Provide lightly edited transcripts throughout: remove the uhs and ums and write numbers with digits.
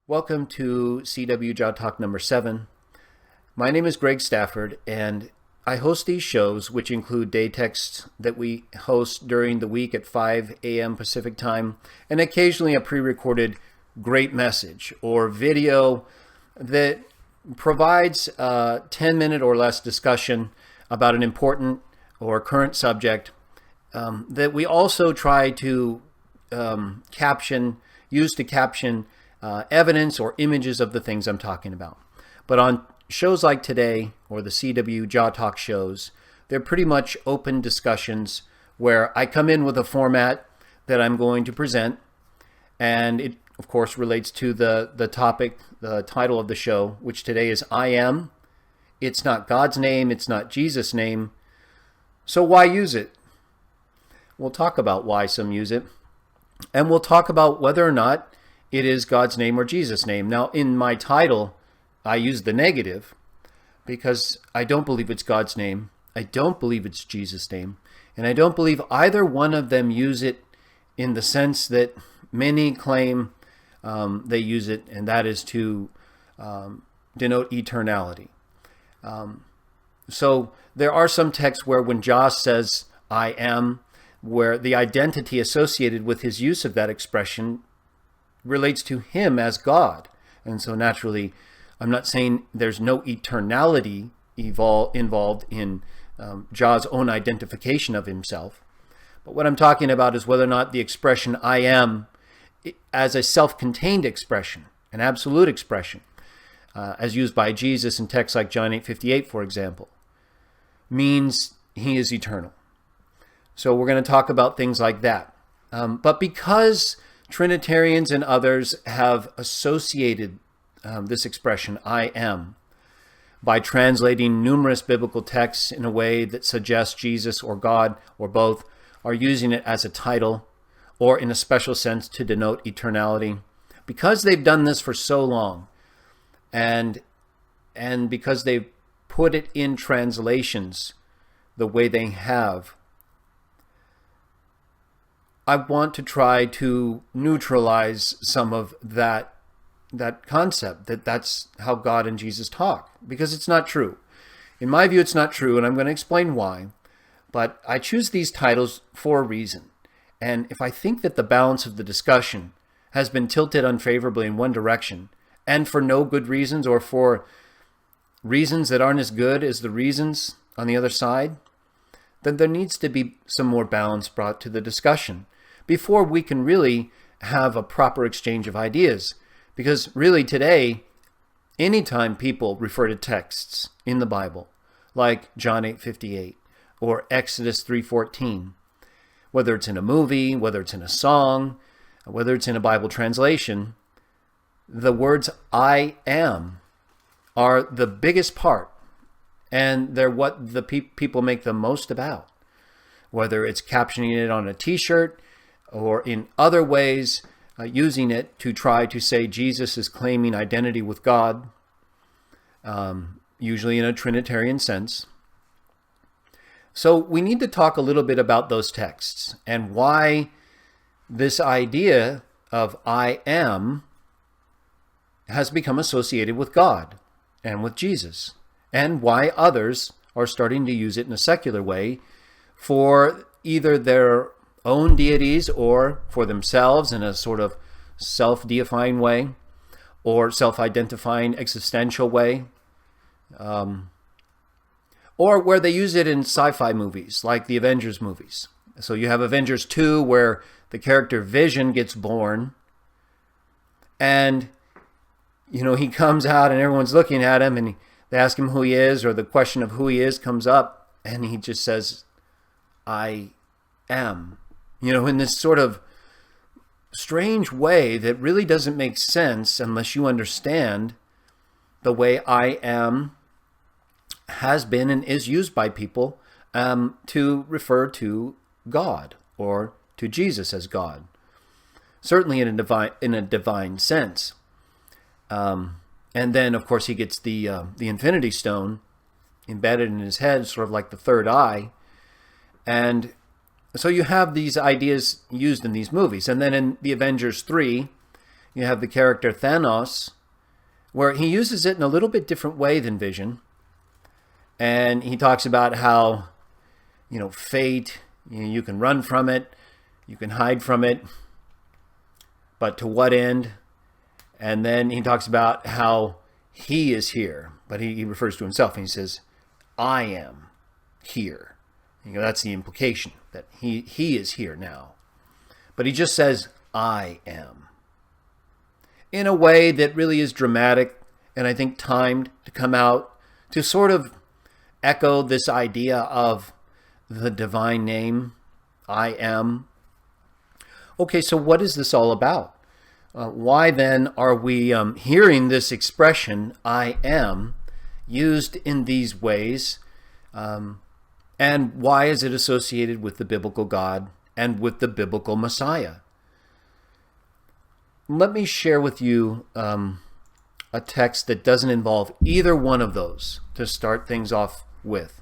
Welcome to CWJah Talk number 7. My name is Greg Stafford, and I host these shows, which include day texts that we host during the week at 5 a.m. Pacific time, and occasionally a pre-recorded great message or video that provides a 10-minute or less discussion about an important or current subject that we also try to use to caption evidence or images of the things I'm talking about. But on shows like today, or the CWJah Talk shows, they're pretty much open discussions where I come in with a format that I'm going to present, and it, of course, relates to the topic, the title of the show, which today is I Am. It's not God's name, it's not Jesus' name, so why use it? We'll talk about why some use it, and we'll talk about whether or not it is God's name or Jesus' name. Now, in my title, I use the negative because I don't believe it's God's name. I don't believe it's Jesus' name. And I don't believe either one of them use it in the sense that many claim they use it, and that is to denote eternality. So there are some texts where when Jah says, I am, where the identity associated with his use of that expression relates to him as God. And so naturally, I'm not saying there's no eternality involved in Jah's own identification of himself. But what I'm talking about is whether or not the expression I am, as a self-contained expression, an absolute expression, as used by Jesus in texts like John 8:58, for example, means he is eternal. So we're going to talk about things like that. But because Trinitarians and others have associated this expression, I am, by translating numerous biblical texts in a way that suggests Jesus or God or both are using it as a title or in a special sense to denote eternality. Because they've done this for so long, and because they've put it in translations the way they have, I want to try to neutralize some of that concept, that's how God and Jesus talk, because it's not true. In my view, it's not true, and I'm going to explain why. But I choose these titles for a reason. And if I think that the balance of the discussion has been tilted unfavorably in one direction, and for no good reasons, or for reasons that aren't as good as the reasons on the other side, then there needs to be some more balance brought to the discussion before we can really have a proper exchange of ideas. Because really today, anytime people refer to texts in the Bible, like John 8:58 or Exodus 3:14, whether it's in a movie, whether it's in a song, whether it's in a Bible translation, the words I am are the biggest part, and they're what the people make the most about. Whether it's captioning it on a t-shirt or in other ways, using it to try to say Jesus is claiming identity with God, usually in a Trinitarian sense. So we need to talk a little bit about those texts and why this idea of I am has become associated with God and with Jesus, and why others are starting to use it in a secular way for either their own deities or for themselves in a sort of self-deifying way or self-identifying existential way, or where they use it in sci-fi movies like the Avengers movies. So you have Avengers 2 where the character Vision gets born, and he comes out and everyone's looking at him and they ask him who he is, or the question of who he is comes up, and he just says, I am. In this sort of strange way that really doesn't make sense unless you understand the way I am has been and is used by people to refer to God or to Jesus as God, certainly in a divine sense. And then, of course, he gets the Infinity Stone embedded in his head, sort of like the third eye, and so you have these ideas used in these movies. And then in the Avengers 3, you have the character Thanos, where he uses it in a little bit different way than Vision. And he talks about how, fate, you can run from it, you can hide from it, but to what end? And then he talks about how he is here, but he refers to himself and he says, I am here. That's the implication, that he is here now. But he just says, I am. In a way that really is dramatic and I think timed to come out to sort of echo this idea of the divine name, I am. Okay, so what is this all about? Why then are we hearing this expression, I am, used in these ways? And why is it associated with the biblical God and with the biblical Messiah? Let me share with you a text that doesn't involve either one of those to start things off with.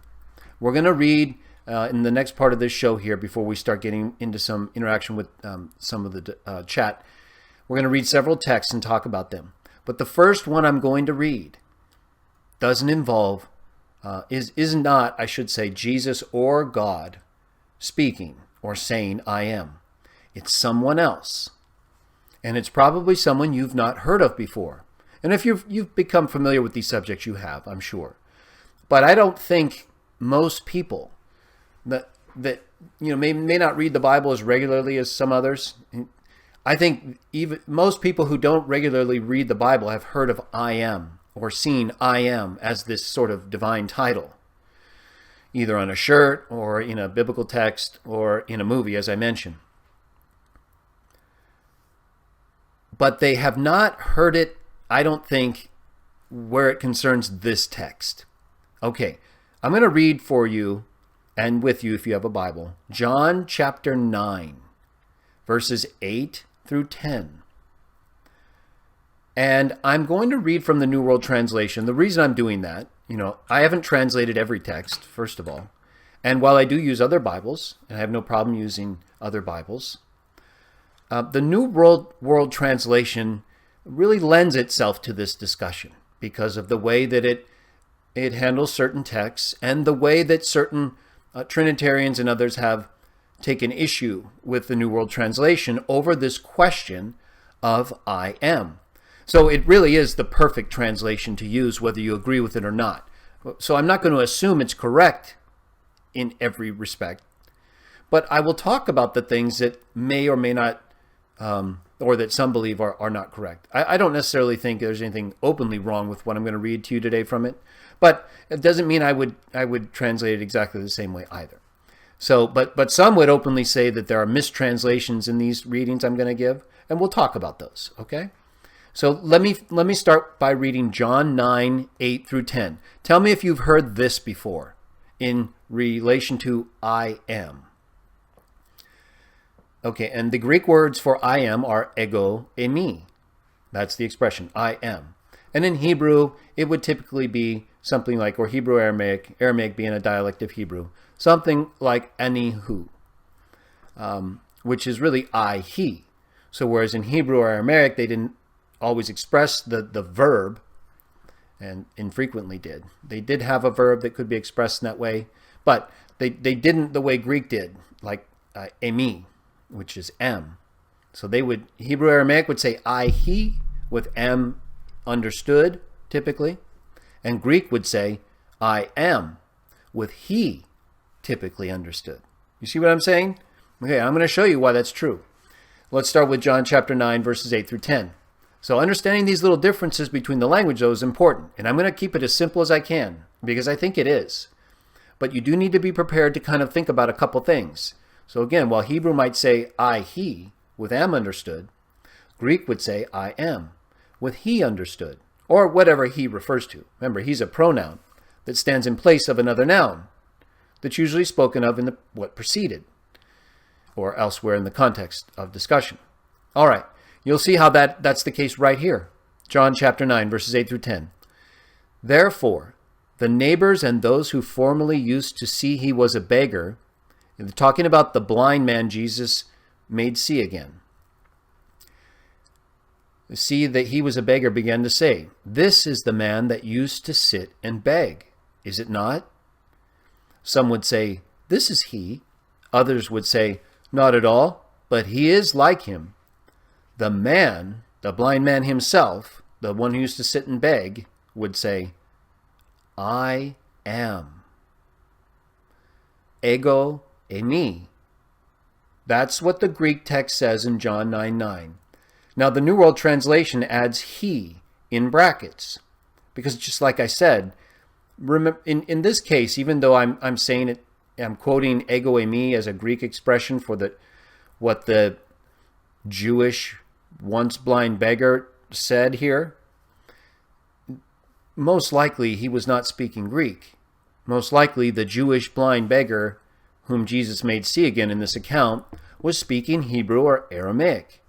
We're going to read in the next part of this show here, before we start getting into some interaction with some of the chat. We're going to read several texts and talk about them. But the first one I'm going to read doesn't involve, is not, I should say, Jesus or God speaking or saying I am. It's someone else. And it's probably someone you've not heard of before. And if you've become familiar with these subjects, you have, I'm sure. But I don't think most people that may not read the Bible as regularly as some others. I think even most people who don't regularly read the Bible have heard of I am or seen I am as this sort of divine title, either on a shirt or in a biblical text or in a movie, as I mentioned. But they have not heard it, I don't think, where it concerns this text. Okay, I'm going to read for you and with you if you have a Bible, John chapter 9, verses 8 through 10. And I'm going to read from the New World Translation. The reason I'm doing that, I haven't translated every text, first of all. And while I do use other Bibles, and I have no problem using other Bibles, the New World Translation really lends itself to this discussion because of the way that it handles certain texts and the way that certain Trinitarians and others have taken issue with the New World Translation over this question of I am. So it really is the perfect translation to use, whether you agree with it or not. So I'm not going to assume it's correct in every respect, but I will talk about the things that may or may not, or that some believe are not correct. I don't necessarily think there's anything openly wrong with what I'm going to read to you today from it, but it doesn't mean I would translate it exactly the same way either. So, but some would openly say that there are mistranslations in these readings I'm going to give, and we'll talk about those, okay? So let me start by reading John 9, 8 through 10. Tell me if you've heard this before in relation to I am. Okay, and the Greek words for I am are ego eimi. That's the expression, I am. And in Hebrew, it would typically be something like, or Hebrew Aramaic being a dialect of Hebrew, something like anihu, which is really I, he. So whereas in Hebrew or Aramaic, they didn't always express the verb, and infrequently did. They did have a verb that could be expressed in that way, but they didn't the way Greek did, like emi, which is am. So Hebrew Aramaic would say I, he, with am understood, typically. And Greek would say I am, with he, typically understood. You see what I'm saying? Okay, I'm going to show you why that's true. Let's start with John chapter 9, verses 8 through 10. So understanding these little differences between the language, though, is important. And I'm going to keep it as simple as I can, because I think it is. But you do need to be prepared to kind of think about a couple things. So again, while Hebrew might say I, he, with am understood, Greek would say I am, with he understood, or whatever he refers to. Remember, he's a pronoun that stands in place of another noun that's usually spoken of in what preceded, or elsewhere in the context of discussion. All right. You'll see how that's the case right here. John chapter 9, verses 8 through 10. Therefore, the neighbors and those who formerly used to see he was a beggar, and talking about the blind man Jesus made see again. see that he was a beggar began to say, "This is the man that used to sit and beg, is it not?" Some would say, "This is he." Others would say, "Not at all, but he is like him." The man, the blind man himself, the one who used to sit and beg, would say, "I am. Ego eimi." That's what the Greek text says in John 9:9. Now, the New World Translation adds he in brackets, because just like I said, remember, in this case, even though I'm saying it, I'm quoting ego eimi as a Greek expression for what the Jewish once blind beggar said here, most likely he was not speaking Greek. Most likely the Jewish blind beggar whom Jesus made see again in this account was speaking Hebrew or Aramaic.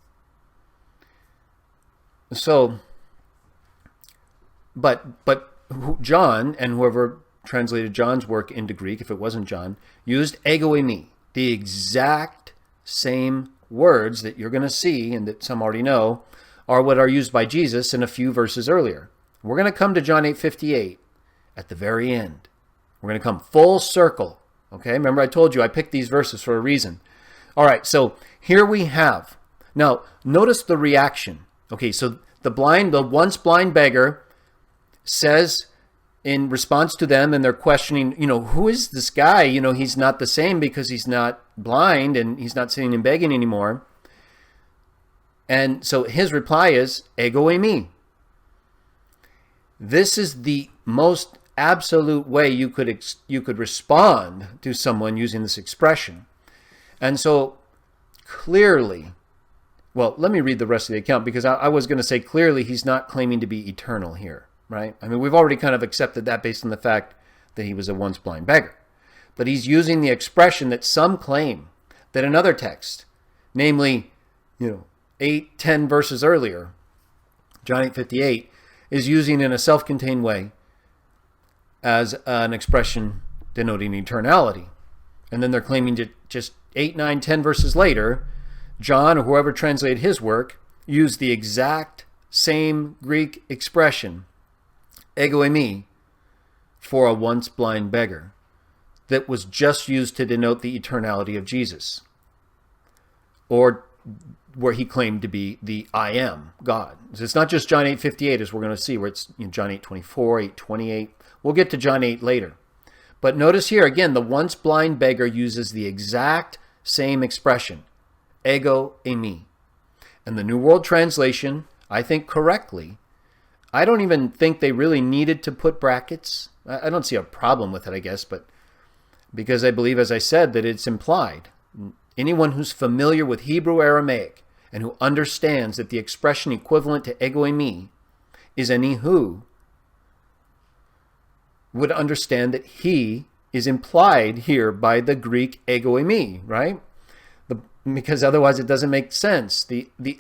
So, but John, and whoever translated John's work into Greek, if it wasn't John, used ego eimi, the exact same words that you're going to see and that some already know are what are used by Jesus in a few verses earlier. We're going to come to John 8:58 at the very end. We're going to come full circle. Okay, remember I told you I picked these verses for a reason. All right, so here we have. Now, notice the reaction. Okay, so the once blind beggar says in response to them, and they're questioning, who is this guy? He's not the same because he's not blind and he's not sitting and begging anymore. And so his reply is, ego eimi. This is the most absolute way you could respond to someone using this expression. And so clearly, well, let me read the rest of the account, because I was going to say clearly he's not claiming to be eternal here, right? I mean, we've already kind of accepted that based on the fact that he was a once blind beggar. But he's using the expression that some claim that another text, namely, 8-10 verses earlier, John 8:58, is using in a self-contained way as an expression denoting eternality. And then they're claiming to just 8, 9, 10 verses later, John, or whoever translated his work, used the exact same Greek expression, ego eimi, for a once blind beggar that was just used to denote the eternality of Jesus, or where he claimed to be the I am God. So it's not just John 8:58, as we're going to see, where it's John 8:24, 8:28. We'll get to John 8 later. But notice here, again, the once blind beggar uses the exact same expression, ego eimi. And the New World Translation, I think correctly, I don't even think they really needed to put brackets. I don't see a problem with it, I guess, but because I believe, as I said, that it's implied. Anyone who's familiar with Hebrew Aramaic and who understands that the expression equivalent to ego eimi is any who, would understand that he is implied here by the Greek ego eimi, right? Because otherwise it doesn't make sense.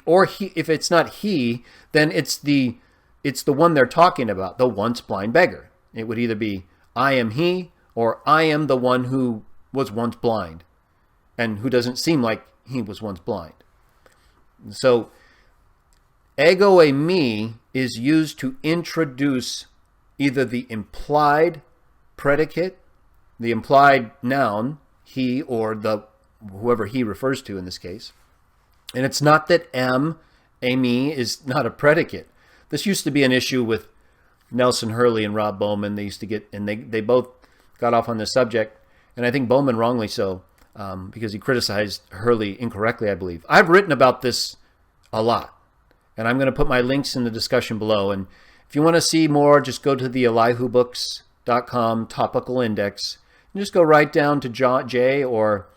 Or he, if it's not he, then it's the one they're talking about, the once blind beggar. It would either be I am he, or I am the one who was once blind and who doesn't seem like he was once blind. So ego eimi is used to introduce either the implied predicate, the implied noun, he, or the whoever he refers to in this case. And it's not that eimi is not a predicate. This used to be an issue with Nelson Hurley and Rob Bowman. They used to get, and they both got off on this subject, and I think Bowman wrongly so, because he criticized Hurley incorrectly, I believe. I've written about this a lot, and I'm going to put my links in the discussion below. And if you want to see more, just go to the ElihuBooks.com topical index, and just go right down to CWJah or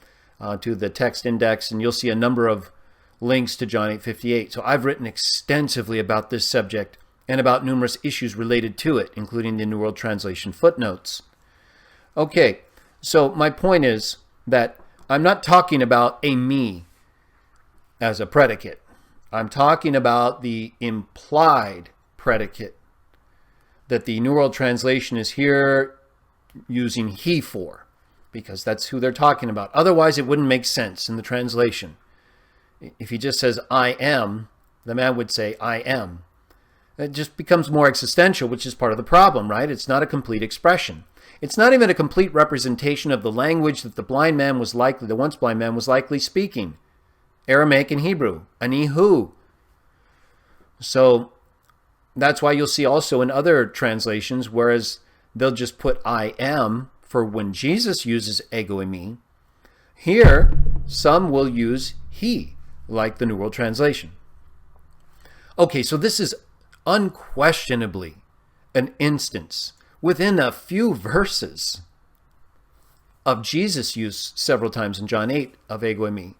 to the text index, and you'll see a number of links to John 8:58. So I've written extensively about this subject and about numerous issues related to it, including the New World Translation footnotes. Okay, so my point is that I'm not talking about eimi as a predicate. I'm talking about the implied predicate that the New World Translation is here using he for, because that's who they're talking about. Otherwise, it wouldn't make sense in the translation. If he just says I am, The man would say, I am. It just becomes more existential, which is part of the problem, right? It's not a complete expression. It's not even a complete representation of the language that the once blind man was likely speaking. Aramaic and Hebrew, anihu. So that's why you'll see also in other translations, whereas they'll just put I am for when Jesus uses ego eimi, here some will use he, like the New World Translation. Okay, so this is unquestionably an instance within a few verses of Jesus' use several times in John 8 of ego eimi,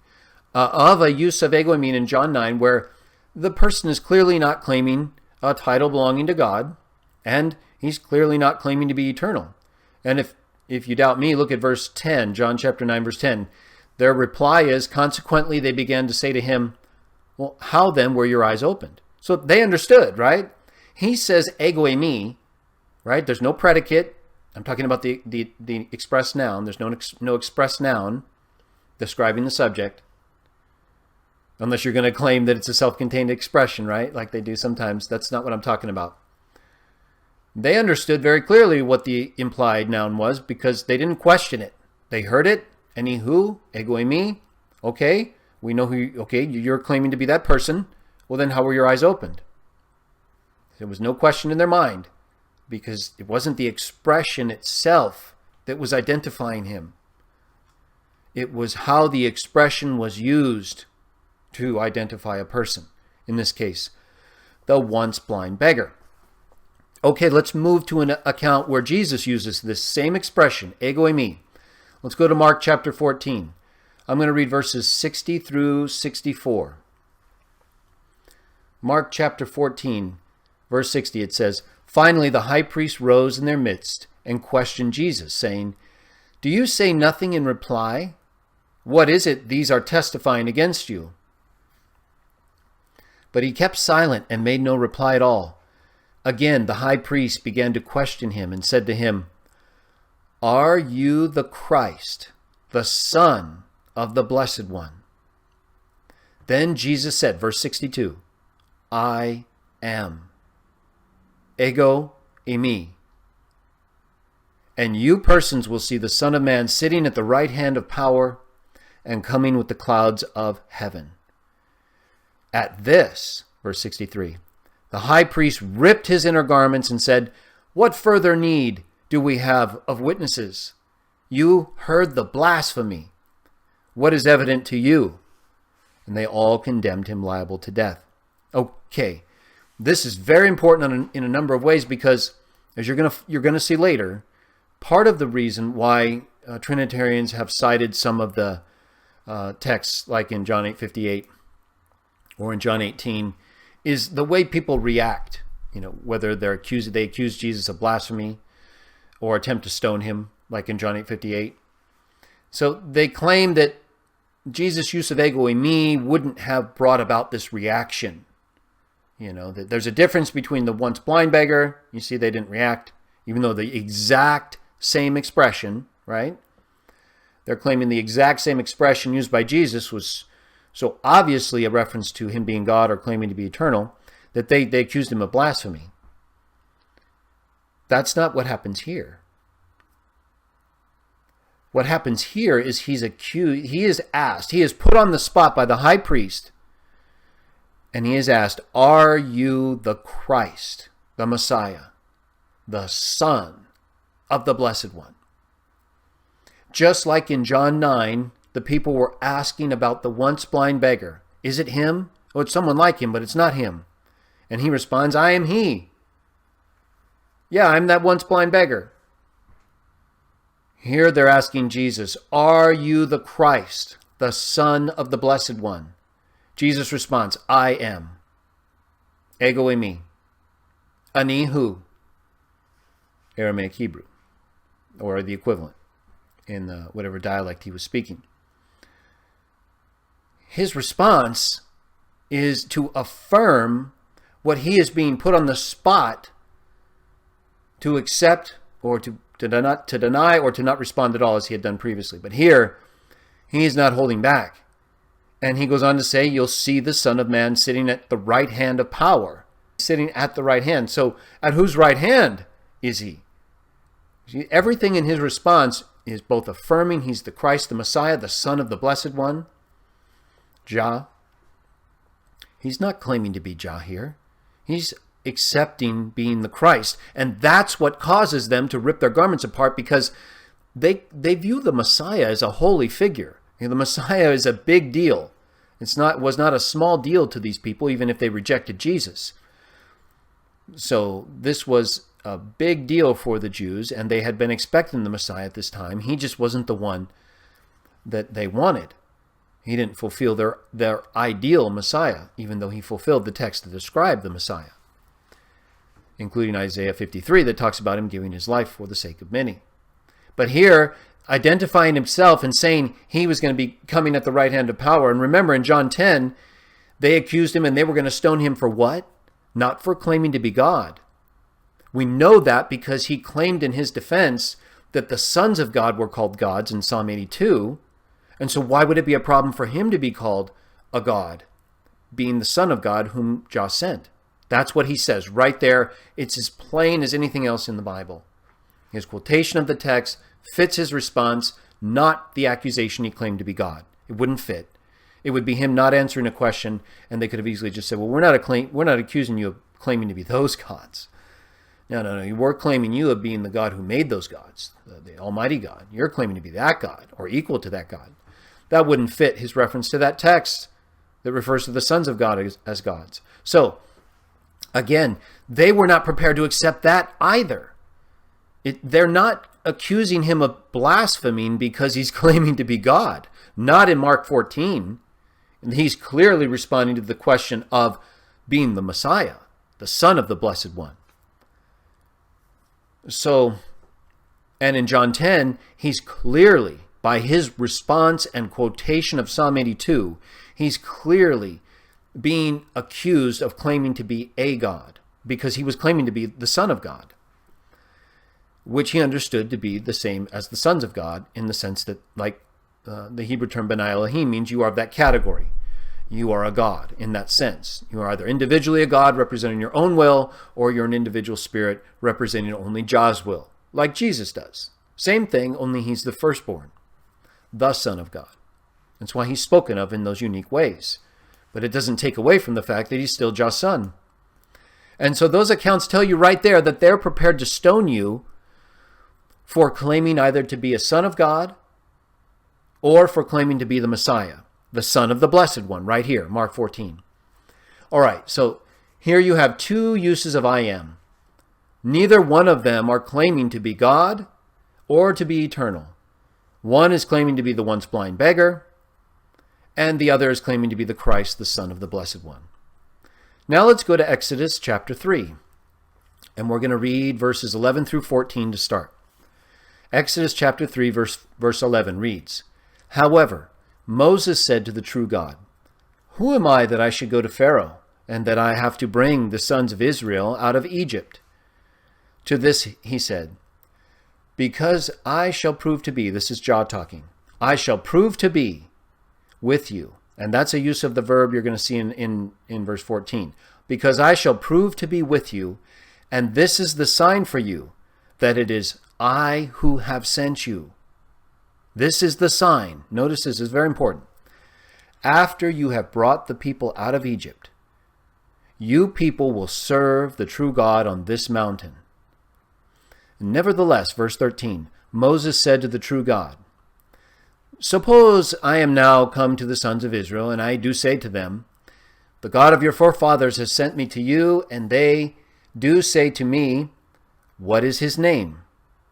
of a use of ego eimi in John 9, where the person is clearly not claiming a title belonging to God, and he's clearly not claiming to be eternal. And if you doubt me, look at verse 10, John chapter 9, verse 10. Their reply is, consequently, they began to say to him, well, how then were your eyes opened? So they understood, right? He says ego eimi, right? There's no predicate. I'm talking about the express noun. There's no express noun describing the subject. Unless you're going to claim that it's a self-contained expression, right? Like they do sometimes. That's not what I'm talking about. They understood very clearly what the implied noun was because they didn't question it. They heard it. Anihu, ego eimi. Okay, we know you're claiming to be that person. Well, then how were your eyes opened? There was no question in their mind because it wasn't the expression itself that was identifying him. It was how the expression was used to identify a person. In this case, the once blind beggar. Okay, let's move to an account where Jesus uses this same expression, ego eimi. Let's go to Mark chapter 14. I'm going to read verses 60 through 64. Mark chapter 14, verse 60, it says, Finally the high priest rose in their midst and questioned Jesus, saying, Do you say nothing in reply? What is it these are testifying against you? But he kept silent and made no reply at all. Again the high priest began to question him and said to him, Are you the Christ, the Son of the Blessed One? Then Jesus said, verse 62, I am. Ego eimi. And you persons will see the Son of Man sitting at the right hand of power and coming with the clouds of heaven. At this, verse 63, the high priest ripped his inner garments and said, What further need do we have of witnesses? You heard the blasphemy. What is evident to you? And they all condemned him liable to death. Okay, this is very important in a number of ways because, as you're going to see later, part of the reason why Trinitarians have cited some of the texts, like in John 8:58 or in John 18, is the way people react. Whether they accuse Jesus of blasphemy or attempt to stone him, like in John 8:58. So they claim that Jesus' use of ego eimi wouldn't have brought about this reaction. That there's a difference between the once blind beggar. You see, they didn't react, even though the exact same expression, right? They're claiming the exact same expression used by Jesus was so obviously a reference to him being God or claiming to be eternal that they accused him of blasphemy. That's not what happens here. What happens here is he is put on the spot by the high priest, and he is asked, Are you the Christ, the Messiah, the Son of the Blessed One? Just like in John 9, the people were asking about the once blind beggar. Is it him? Oh, it's someone like him, but it's not him. And he responds, I am he. Yeah, I'm that once blind beggar. Here they're asking Jesus, Are you the Christ, the Son of the Blessed One? Jesus responds, I am. Ego eimi. Anihu. Aramaic Hebrew, or the equivalent in whatever dialect he was speaking. His response is to affirm what he is being put on the spot to accept or to deny or to not respond at all as he had done previously. But here, he is not holding back. And he goes on to say, you'll see the Son of Man sitting at the right hand of power. Sitting at the right hand. So at whose right hand is he? Everything in his response is both affirming he's the Christ, the Messiah, the Son of the Blessed One. Jah. He's not claiming to be Jah here. He's accepting being the Christ. And that's what causes them to rip their garments apart, because they view the Messiah as a holy figure. The Messiah is a big deal. Was not a small deal to these people, even if they rejected Jesus. So this was a big deal for the Jews, and they had been expecting the Messiah at this time. He just wasn't the one that they wanted. He didn't fulfill their ideal Messiah, even though he fulfilled the text that described the Messiah, including Isaiah 53 that talks about him giving his life for the sake of many. But here, identifying himself and saying he was going to be coming at the right hand of power. And remember, in John 10, they accused him and they were going to stone him for what? Not for claiming to be God. We know that because he claimed in his defense that the sons of God were called gods in Psalm 82. And so why would it be a problem for him to be called a god, being the Son of God whom Jah sent? That's what he says right there. It's as plain as anything else in the Bible. His quotation of the text fits his response, not the accusation he claimed to be God. It wouldn't fit. It would be him not answering a question, and they could have easily just said, well, we're not accusing you of claiming to be those gods. No. We're claiming you of being the God who made those gods, the Almighty God. You're claiming to be that God or equal to that God. That wouldn't fit his reference to that text that refers to the sons of God as gods. So, again, they were not prepared to accept that either. They're not accusing him of blaspheming because he's claiming to be God. Not in Mark 14. He's clearly responding to the question of being the Messiah, the Son of the Blessed One. So, and in John 10, he's clearly, by his response and quotation of Psalm 82, he's clearly being accused of claiming to be a God, because he was claiming to be the Son of God, which he understood to be the same as the sons of God, in the sense that, like the Hebrew term B'nai Elohim means you are of that category. You are a God in that sense. You are either individually a God representing your own will, or you're an individual spirit representing only Jah's will, like Jesus does. Same thing, only he's the firstborn, the Son of God. That's why he's spoken of in those unique ways. But it doesn't take away from the fact that he's still Jah's son. And so those accounts tell you right there that they're prepared to stone you for claiming either to be a son of God or for claiming to be the Messiah, the Son of the Blessed One, right here, Mark 14. All right, so here you have two uses of I am. Neither one of them are claiming to be God or to be eternal. One is claiming to be the once blind beggar, and the other is claiming to be the Christ, the Son of the Blessed One. Now let's go to Exodus chapter 3, and we're going to read verses 11 through 14 to start. Exodus chapter 3, verse 11 reads, However, Moses said to the true God, Who am I that I should go to Pharaoh, and that I have to bring the sons of Israel out of Egypt? To this he said, Because I shall prove to be, this is Jah talking, I shall prove to be with you. And that's a use of the verb you're going to see in verse 14. Because I shall prove to be with you, and this is the sign for you, that it is I who have sent you. This is the sign. Notice this is very important. After you have brought the people out of Egypt, you people will serve the true God on this mountain. Nevertheless, verse 13, Moses said to the true God, Suppose I am now come to the sons of Israel, and I do say to them, The God of your forefathers has sent me to you, and they do say to me, What is his name?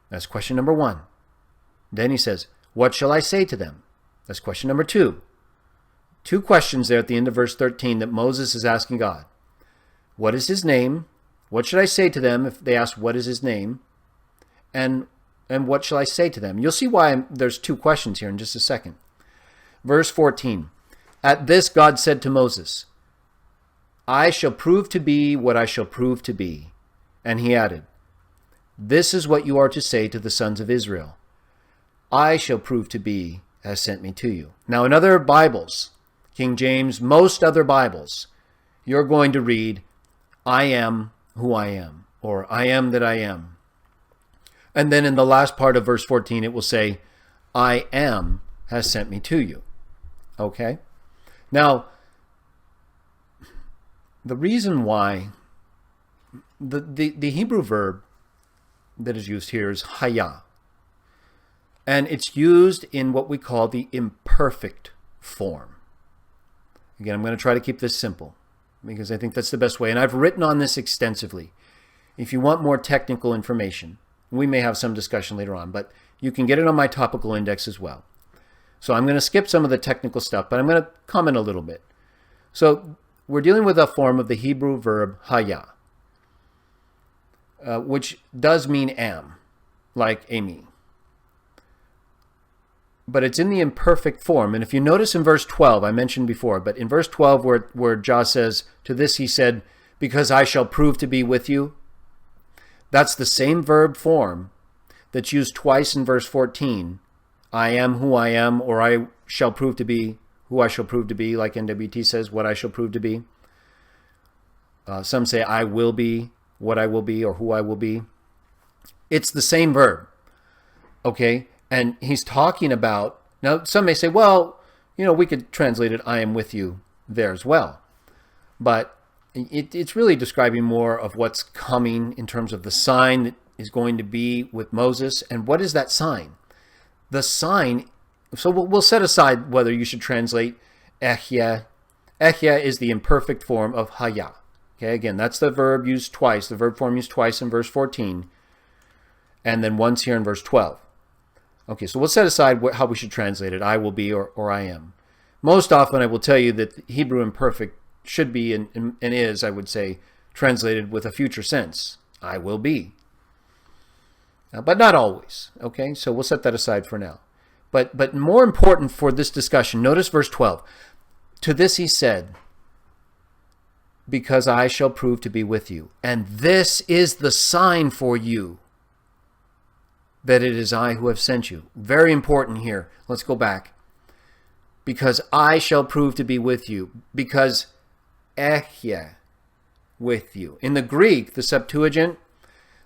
That's question number 1. Then he says, What shall I say to them? That's question number 2. 2 questions there at the end of verse 13 that Moses is asking God. What is his name? What should I say to them if they ask, What is his name? And what shall I say to them? You'll see why there's 2 questions here in just a second. Verse 14. At this God said to Moses, I shall prove to be what I shall prove to be. And he added, This is what you are to say to the sons of Israel. I shall prove to be has sent me to you. Now in other Bibles, King James, most other Bibles, you're going to read, I am who I am, or I am that I am. And then in the last part of verse 14, it will say, I am has sent me to you. Okay? Now, the reason why the Hebrew verb that is used here is haya. And it's used in what we call the imperfect form. Again, I'm going to try to keep this simple because I think that's the best way. And I've written on this extensively. If you want more technical information, we may have some discussion later on, but you can get it on my topical index as well. So I'm going to skip some of the technical stuff, but I'm going to comment a little bit. So we're dealing with a form of the Hebrew verb haya, which does mean am, like Amy. But it's in the imperfect form. And if you notice in verse 12, I mentioned before, but in verse 12 where Jah says, to this he said, because I shall prove to be with you, that's the same verb form that's used twice in verse 14. I am who I am, or I shall prove to be who I shall prove to be, like NWT says, what I shall prove to be. Some say I will be what I will be, or who I will be. It's the same verb, okay? And he's talking about, now some may say, well, we could translate it, I am with you there as well. But it's really describing more of what's coming in terms of the sign that is going to be with Moses. And what is that sign? The sign, so we'll set aside whether you should translate Jehovah. Jehovah is the imperfect form of haya. Okay, again, that's the verb used twice, the verb form used twice in verse 14, and then once here in verse 12. Okay, so we'll set aside how we should translate it, I will be or I am. Most often I will tell you that Hebrew imperfect should be and is, I would say, translated with a future sense. I will be. But not always. Okay, so we'll set that aside for now. But more important for this discussion, notice verse 12. To this he said, because I shall prove to be with you. And this is the sign for you that it is I who have sent you. Very important here. Let's go back. Because I shall prove to be with you. Because Jehovah with you. In the Greek, the Septuagint,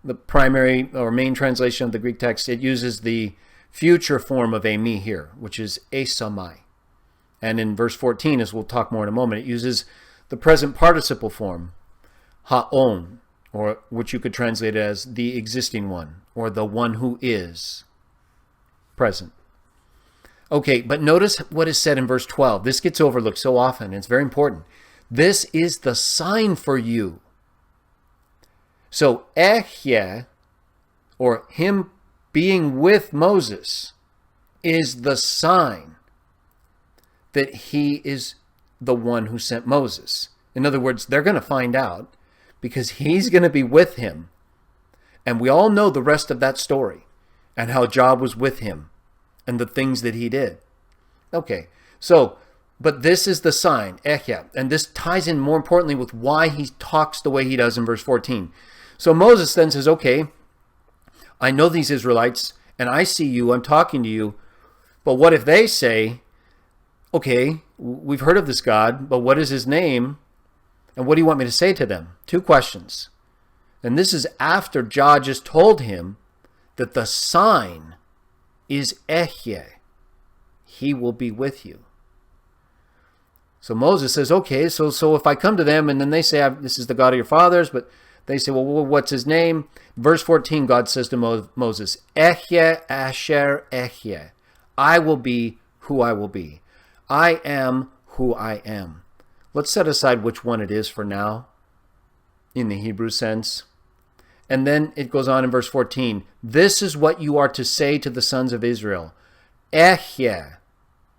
the primary or main translation of the Greek text, it uses the future form of Amy here, which is esamai. And in verse 14, as we'll talk more in a moment, it uses the present participle form, haon, or which you could translate as the existing one, or the one who is present. Okay, but notice what is said in verse 12. This gets overlooked so often. It's very important. This is the sign for you. So Jehovah, or him being with Moses, is the sign that he is the one who sent Moses. In other words, they're going to find out because he's going to be with him. And we all know the rest of that story and how Jah was with him and the things that he did. Okay, so, but this is the sign, Jehovah. And this ties in more importantly with why he talks the way he does in verse 14. So Moses then says, okay, I know these Israelites and I see you, I'm talking to you. But what if they say, okay, we've heard of this God, but what is his name? And what do you want me to say to them? Two questions. And this is after Jah just told him that the sign is Jehovah. He will be with you. So Moses says, okay, so if I come to them and then they say, this is the God of your fathers, but they say, well, what's his name? Verse 14, God says to Moses, Jehovah asher Jehovah. I will be who I will be. I am who I am. Let's set aside which one it is for now in the Hebrew sense. And then it goes on in verse 14. This is what you are to say to the sons of Israel. Jehovah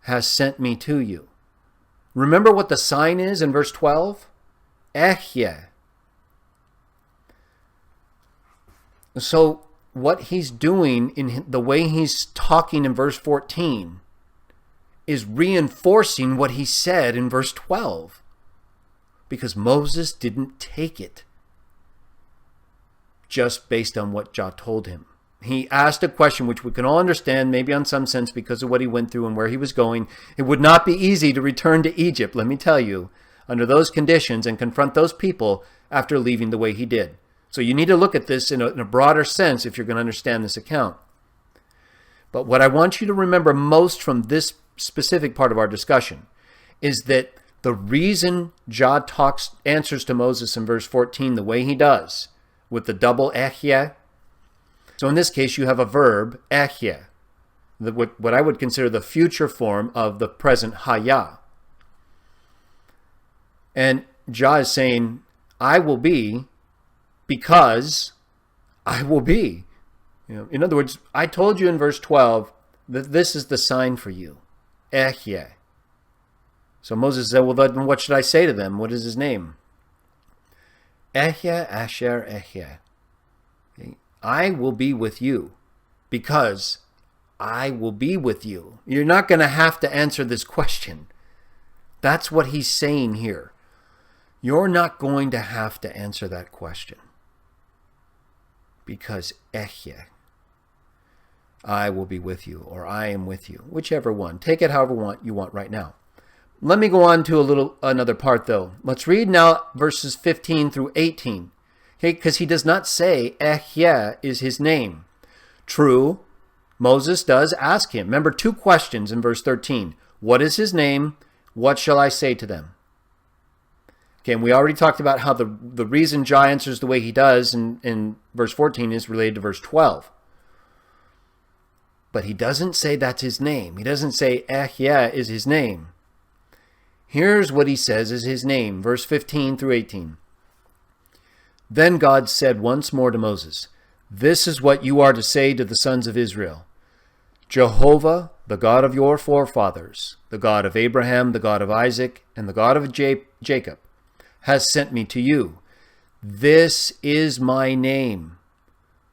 has sent me to you. Remember what the sign is in verse 12? Jehovah. So what he's doing in the way he's talking in verse 14 is reinforcing what he said in verse 12. Because Moses didn't take it just based on what Jah told him. He asked a question which we can all understand, maybe on some sense because of what he went through and where he was going. It would not be easy to return to Egypt, let me tell you, under those conditions and confront those people after leaving the way he did. So you need to look at this in a broader sense if you're going to understand this account. But what I want you to remember most from this specific part of our discussion is that the reason Jah answers to Moses in verse 14 the way he does, with the double ehyeh. So in this case, you have a verb, ehyeh, what I would consider the future form of the present hayah. And Jah is saying, I will be because I will be. In other words, I told you in verse 12 that this is the sign for you, ehyeh. So Moses said, well, then what should I say to them? What is his name? Ehyeh asher ehyeh. I will be with you because I will be with you. You're not going to have to answer this question. That's what he's saying here. You're not going to have to answer that question. Because ehyeh, I will be with you, or I am with you. Whichever one. Take it however you want right now. Let me go on to another part, though. Let's read now verses 15 through 18. Okay, because he does not say ehyeh is his name. True, Moses does ask him. Remember, 2 questions in verse 13. What is his name? What shall I say to them? Okay, and we already talked about how the reason Jah answers the way he does in verse 14 is related to verse 12. But he doesn't say that's his name. He doesn't say ehyeh is his name. Here's what he says is his name, verse 15 through 18. Then God said once more to Moses, this is what you are to say to the sons of Israel. Jehovah, the God of your forefathers, the God of Abraham, the God of Isaac, and the God of Jacob, has sent me to you. This is my name,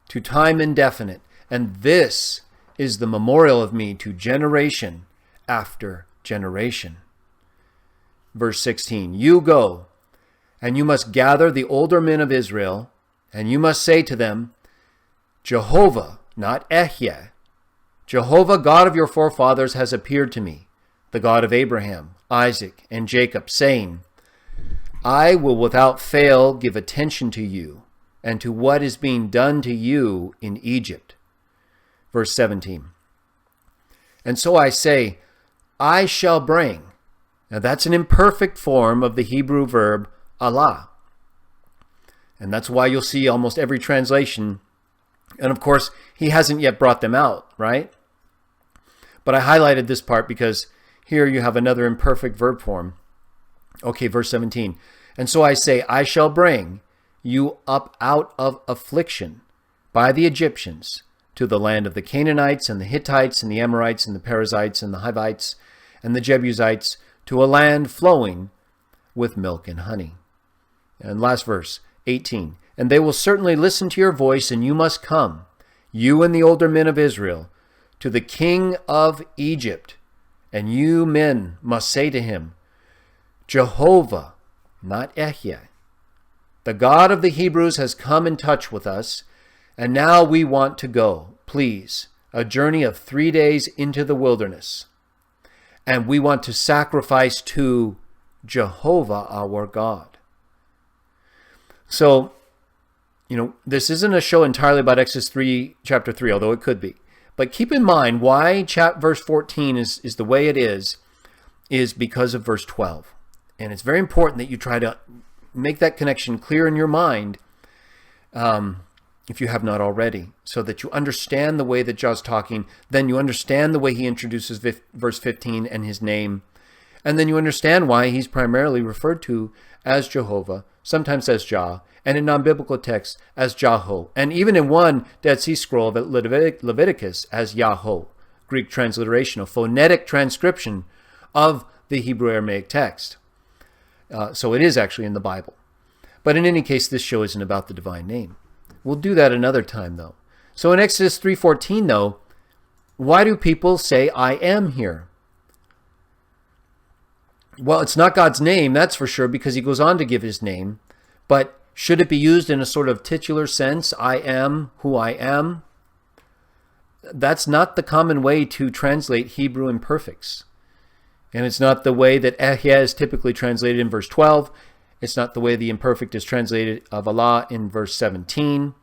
to time indefinite, and this is the memorial of me to generation after generation. Verse 16, you go, and you must gather the older men of Israel, and you must say to them, Jehovah, not ehyeh, Jehovah, God of your forefathers, has appeared to me, the God of Abraham, Isaac, and Jacob, saying, I will without fail give attention to you and to what is being done to you in Egypt. Verse 17, and so I say, I shall bring. Now that's an imperfect form of the Hebrew verb Allah. And that's why you'll see almost every translation. And of course, he hasn't yet brought them out, right? But I highlighted this part because here you have another imperfect verb form. Okay, verse 17. And so I say, I shall bring you up out of affliction by the Egyptians to the land of the Canaanites and the Hittites and the Amorites and the Perizzites and the Hivites and the Jebusites, to a land flowing with milk and honey. And last verse, 18. And they will certainly listen to your voice, and you must come, you and the older men of Israel, to the king of Egypt. And you men must say to him, Jehovah, not ehyeh, the God of the Hebrews has come in touch with us, and now we want to go, please, a journey of 3 days into the wilderness. And we want to sacrifice to Jehovah our God. So, this isn't a show entirely about Exodus chapter 3, although it could be. But keep in mind why verse 14 is the way it is because of verse 12. And it's very important that you try to make that connection clear in your mind, if you have not already, so that you understand the way that Jah's talking, then you understand the way he introduces verse 15 and his name, and then you understand why he's primarily referred to as Jehovah, sometimes as Jah, and in non-biblical texts as Jaho, and even in one Dead Sea Scroll of Leviticus as Yahweh, Greek transliteration, a phonetic transcription of the Hebrew Aramaic text. So it is actually in the Bible. But in any case, this show isn't about the divine name. We'll do that another time, though. So in Exodus 3:14, though, why do people say, I am here? Well, it's not God's name, that's for sure, because he goes on to give his name. But should it be used in a sort of titular sense, I am who I am? that's not the common way to translate Hebrew imperfects. And it's not the way that Ehyeh is typically translated in verse 12. It's not the way the imperfect is translated of Allah in verse 17.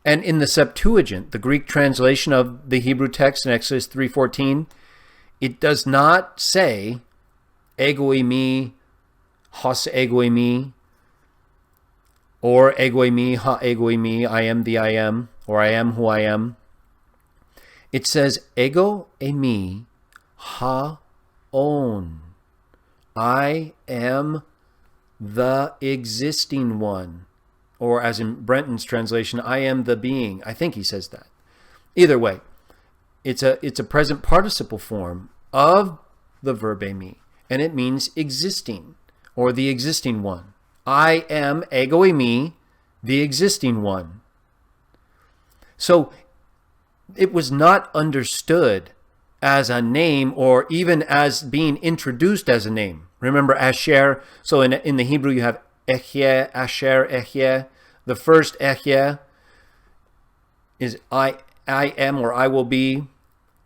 And in the Septuagint, the Greek translation of the Hebrew text in Exodus 3:14, it does not say ego eimi, hos ego eimi, or ego eimi, ha ego eimi, I am the I am, or I am who I am. It says ego eimi, ha on. I am the existing one. Or as in Brenton's translation, I am the being. I think he says that. Either way, it's a present participle form of the verb eimi, and it means existing, or the existing one. I am ego eimi, the existing one. So it was not understood as a name or even as being introduced as a name. Remember Asher? So in the Hebrew you have Ehyeh, Asher, Ehyeh. The first Ehyeh is I am, or I will be,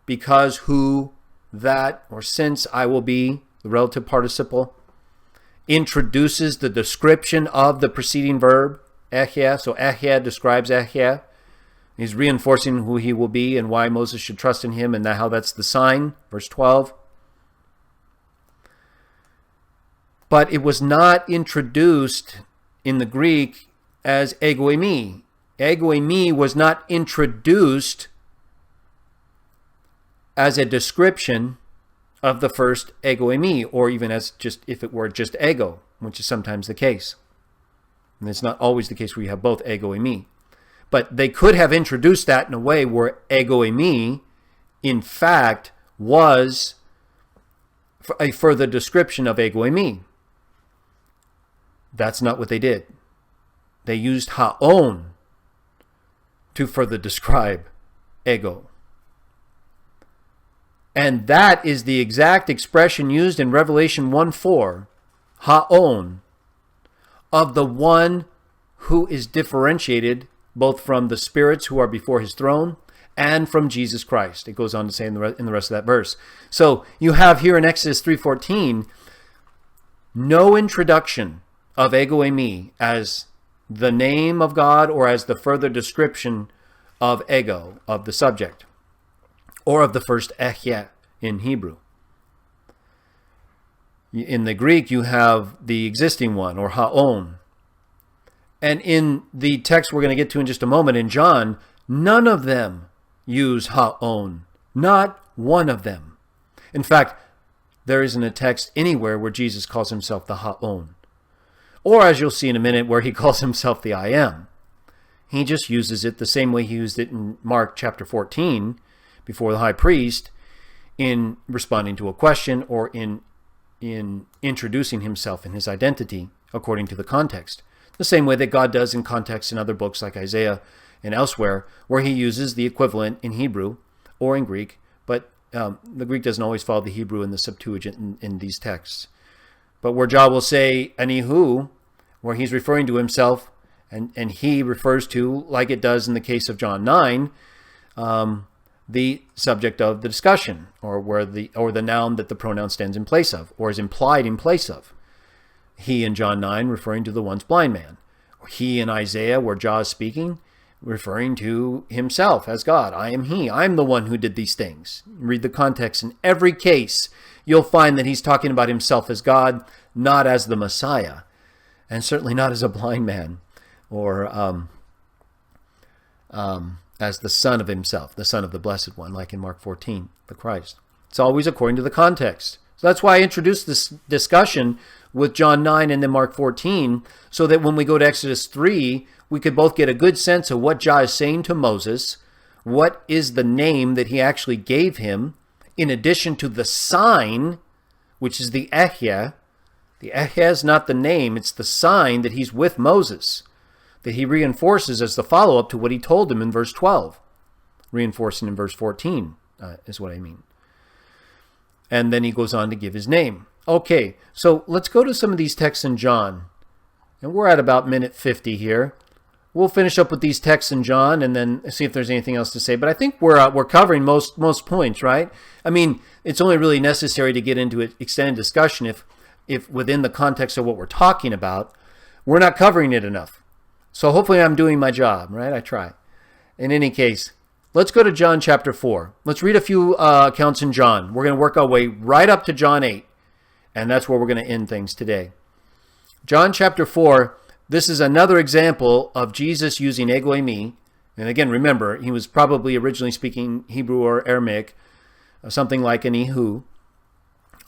because, who, that, or since I will be, the relative participle, introduces the description of the preceding verb, Ehyeh. So Ehyeh describes Ehyeh. He's reinforcing who he will be and why Moses should trust in him, and how that's the sign, verse 12. But it was not introduced in the Greek as ego eimi. Ego eimi was not introduced as a description of the first ego eimi, or even as just if it were just ego, which is sometimes the case. And it's not always the case where you have both ego eimi. But they could have introduced that in a way where ego eimi, in fact, was a further description of ego eimi. That's not what they did. They used ha'on to further describe ego. And that is the exact expression used in Revelation 1:4, ha'on, of the one who is differentiated both from the spirits who are before his throne and from Jesus Christ. It goes on to say in the rest of that verse. So you have here in Exodus 3:14 no introduction of ego eimi as the name of God or as the further description of ego, of the subject, or of the first Ehyeh in Hebrew. In the Greek, you have the existing one, or ha'on. And in the text we're going to get to in just a moment, in John, none of them use ha'on. Not one of them. In fact, there isn't a text anywhere where Jesus calls himself the ha'on. Or, as you'll see in a minute, where he calls himself the I am. He just uses it the same way he used it in Mark chapter 14, before the high priest, in responding to a question or in introducing himself and his identity according to the context. The same way that God does in context in other books like Isaiah and elsewhere, where he uses the equivalent in Hebrew or in Greek, but the Greek doesn't always follow the Hebrew in the Septuagint in these texts. But where Jah will say anihu, where he's referring to himself, and he refers to, like it does in the case of John 9, the subject of the discussion, or the noun that the pronoun stands in place of, or is implied in place of. He in John 9 referring to the once blind man. Or he in Isaiah, where Jah is speaking, referring to himself as God. I am he. I'm the one who did these things. Read the context. In every case, you'll find that he's talking about himself as God, not as the Messiah, and certainly not as a blind man, or as the son of himself, the son of the Blessed One, like in Mark 14, the Christ. It's always according to the context. So that's why I introduced this discussion with John 9 and then Mark 14, so that when we go to Exodus 3, we could both get a good sense of what Jah is saying to Moses, what is the name that he actually gave him, in addition to the sign, which is the Ehyeh. The Ehyeh is not the name, it's the sign that he's with Moses, that he reinforces as the follow-up to what he told him in verse 12. Reinforcing in verse 14 is what I mean. And then he goes on to give his name. Okay, so let's go to some of these texts in John. And we're at about minute 50 here. we'll finish up with these texts in John and then see if there's anything else to say. But I think we're covering most points, right? I mean, it's only really necessary to get into an extended discussion if within the context of what we're talking about, we're not covering it enough. So hopefully I'm doing my job, right? I try. In any case, let's go to John chapter 4. Let's read a few accounts in John. We're going to work our way right up to John 8. And that's where we're going to end things today. John chapter 4, this is another example of Jesus using ego eimi. And again, remember, he was probably originally speaking Hebrew or Aramaic, something like an ihu,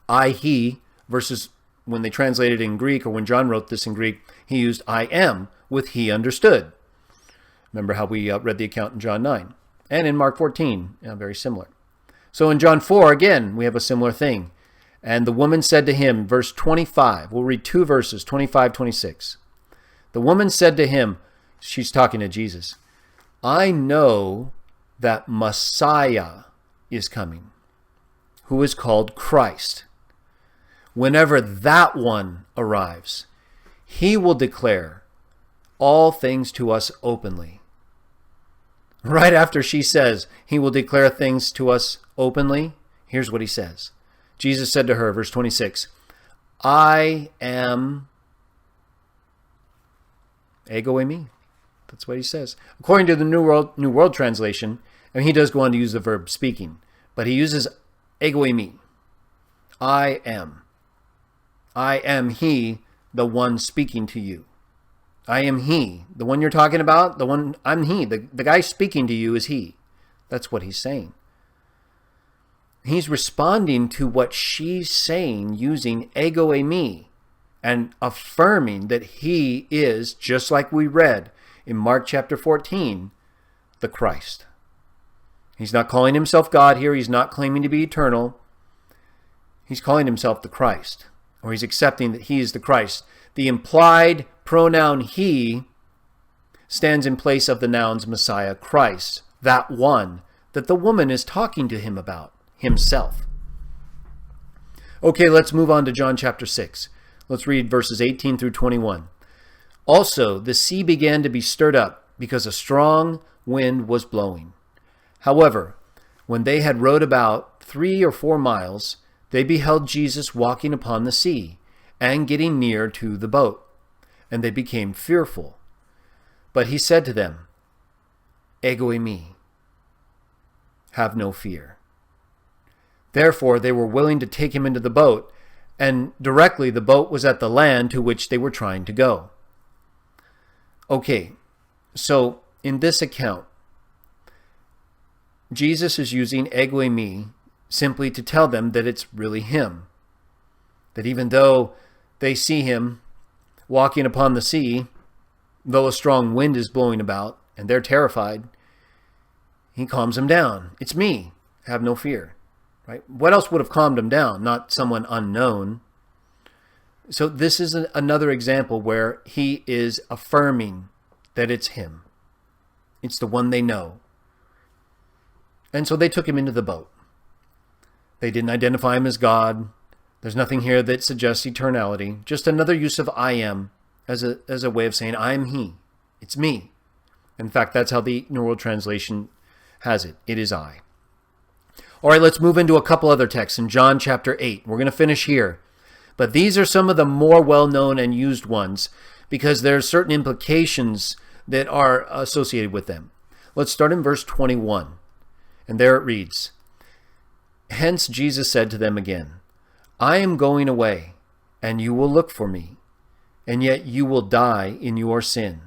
I, he, versus when they translated in Greek, or when John wrote this in Greek, he used I am with he understood. Remember how we read the account in John 9. And in Mark 14, very similar. So in John 4, again, we have a similar thing. And the woman said to him, verse 25, we'll read 2 verses, 25, 26. The woman said to him, she's talking to Jesus, I know that Messiah is coming, who is called Christ. Whenever that one arrives, he will declare all things to us openly. Right after she says he will declare things to us openly, here's what he says. Jesus said to her, verse 26, I am ego eimi. That's what he says. According to the New World Translation, and he does go on to use the verb speaking, but he uses ego eimi. I am. I am he, the one speaking to you. I am he. The one you're talking about, I'm he. The guy speaking to you is he. That's what he's saying. He's responding to what she's saying using ego eimi and affirming that he is, just like we read in Mark chapter 14, the Christ. He's not calling himself God here. He's not claiming to be eternal. He's calling himself the Christ, or he's accepting that he is the Christ. The implied pronoun he stands in place of the nouns Messiah, Christ, that one that the woman is talking to him about. Himself. Okay, let's move on to John chapter 6. Let's read verses 18 through 21. Also, the sea began to be stirred up because a strong wind was blowing. However, when they had rowed about 3 or 4 miles, they beheld Jesus walking upon the sea and getting near to the boat, and they became fearful. But he said to them, Ego eimi, have no fear. Therefore, they were willing to take him into the boat, and directly the boat was at the land to which they were trying to go. Okay, so in this account, Jesus is using ego eimi simply to tell them that it's really him. That even though they see him walking upon the sea, though a strong wind is blowing about, and they're terrified, he calms them down. It's me. Have no fear. Right? What else would have calmed him down? Not someone unknown. So this is another example where he is affirming that it's him. It's the one they know. And so they took him into the boat. They didn't identify him as God. There's nothing here that suggests eternality. Just another use of I am as a way of saying I am he. It's me. In fact, that's how the New World Translation has it. It is I. All right, let's move into a couple other texts in John chapter 8. We're going to finish here. But these are some of the more well-known and used ones because there are certain implications that are associated with them. Let's start in verse 21. And there it reads, Hence Jesus said to them again, I am going away, and you will look for me, and yet you will die in your sin.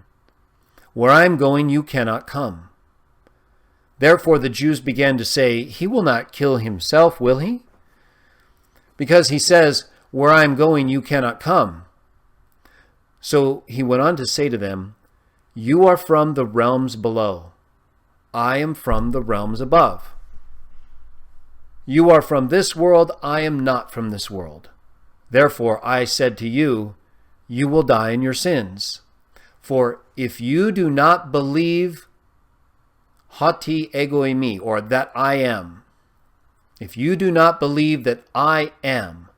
Where I am going, you cannot come. Therefore the Jews began to say, He will not kill himself, will he? Because he says, Where I am going, you cannot come. So he went on to say to them, You are from the realms below. I am from the realms above. You are from this world, I am not from this world. Therefore I said to you, You will die in your sins. For if you do not believe hoti ego eimi, or that I am, if you do not believe that I am,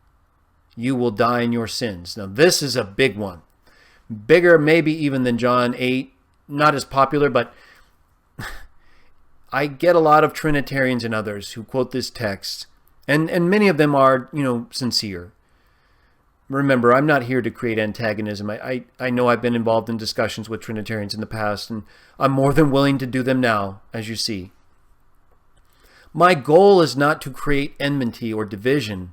you will die in your sins. Now this is a big one. Bigger maybe even than John 8 not as popular, but I get a lot of Trinitarians and others who quote this text, and many of them are, sincere. Remember, I'm not here to create antagonism. I know I've been involved in discussions with Trinitarians in the past, and I'm more than willing to do them now, as you see. My goal is not to create enmity or division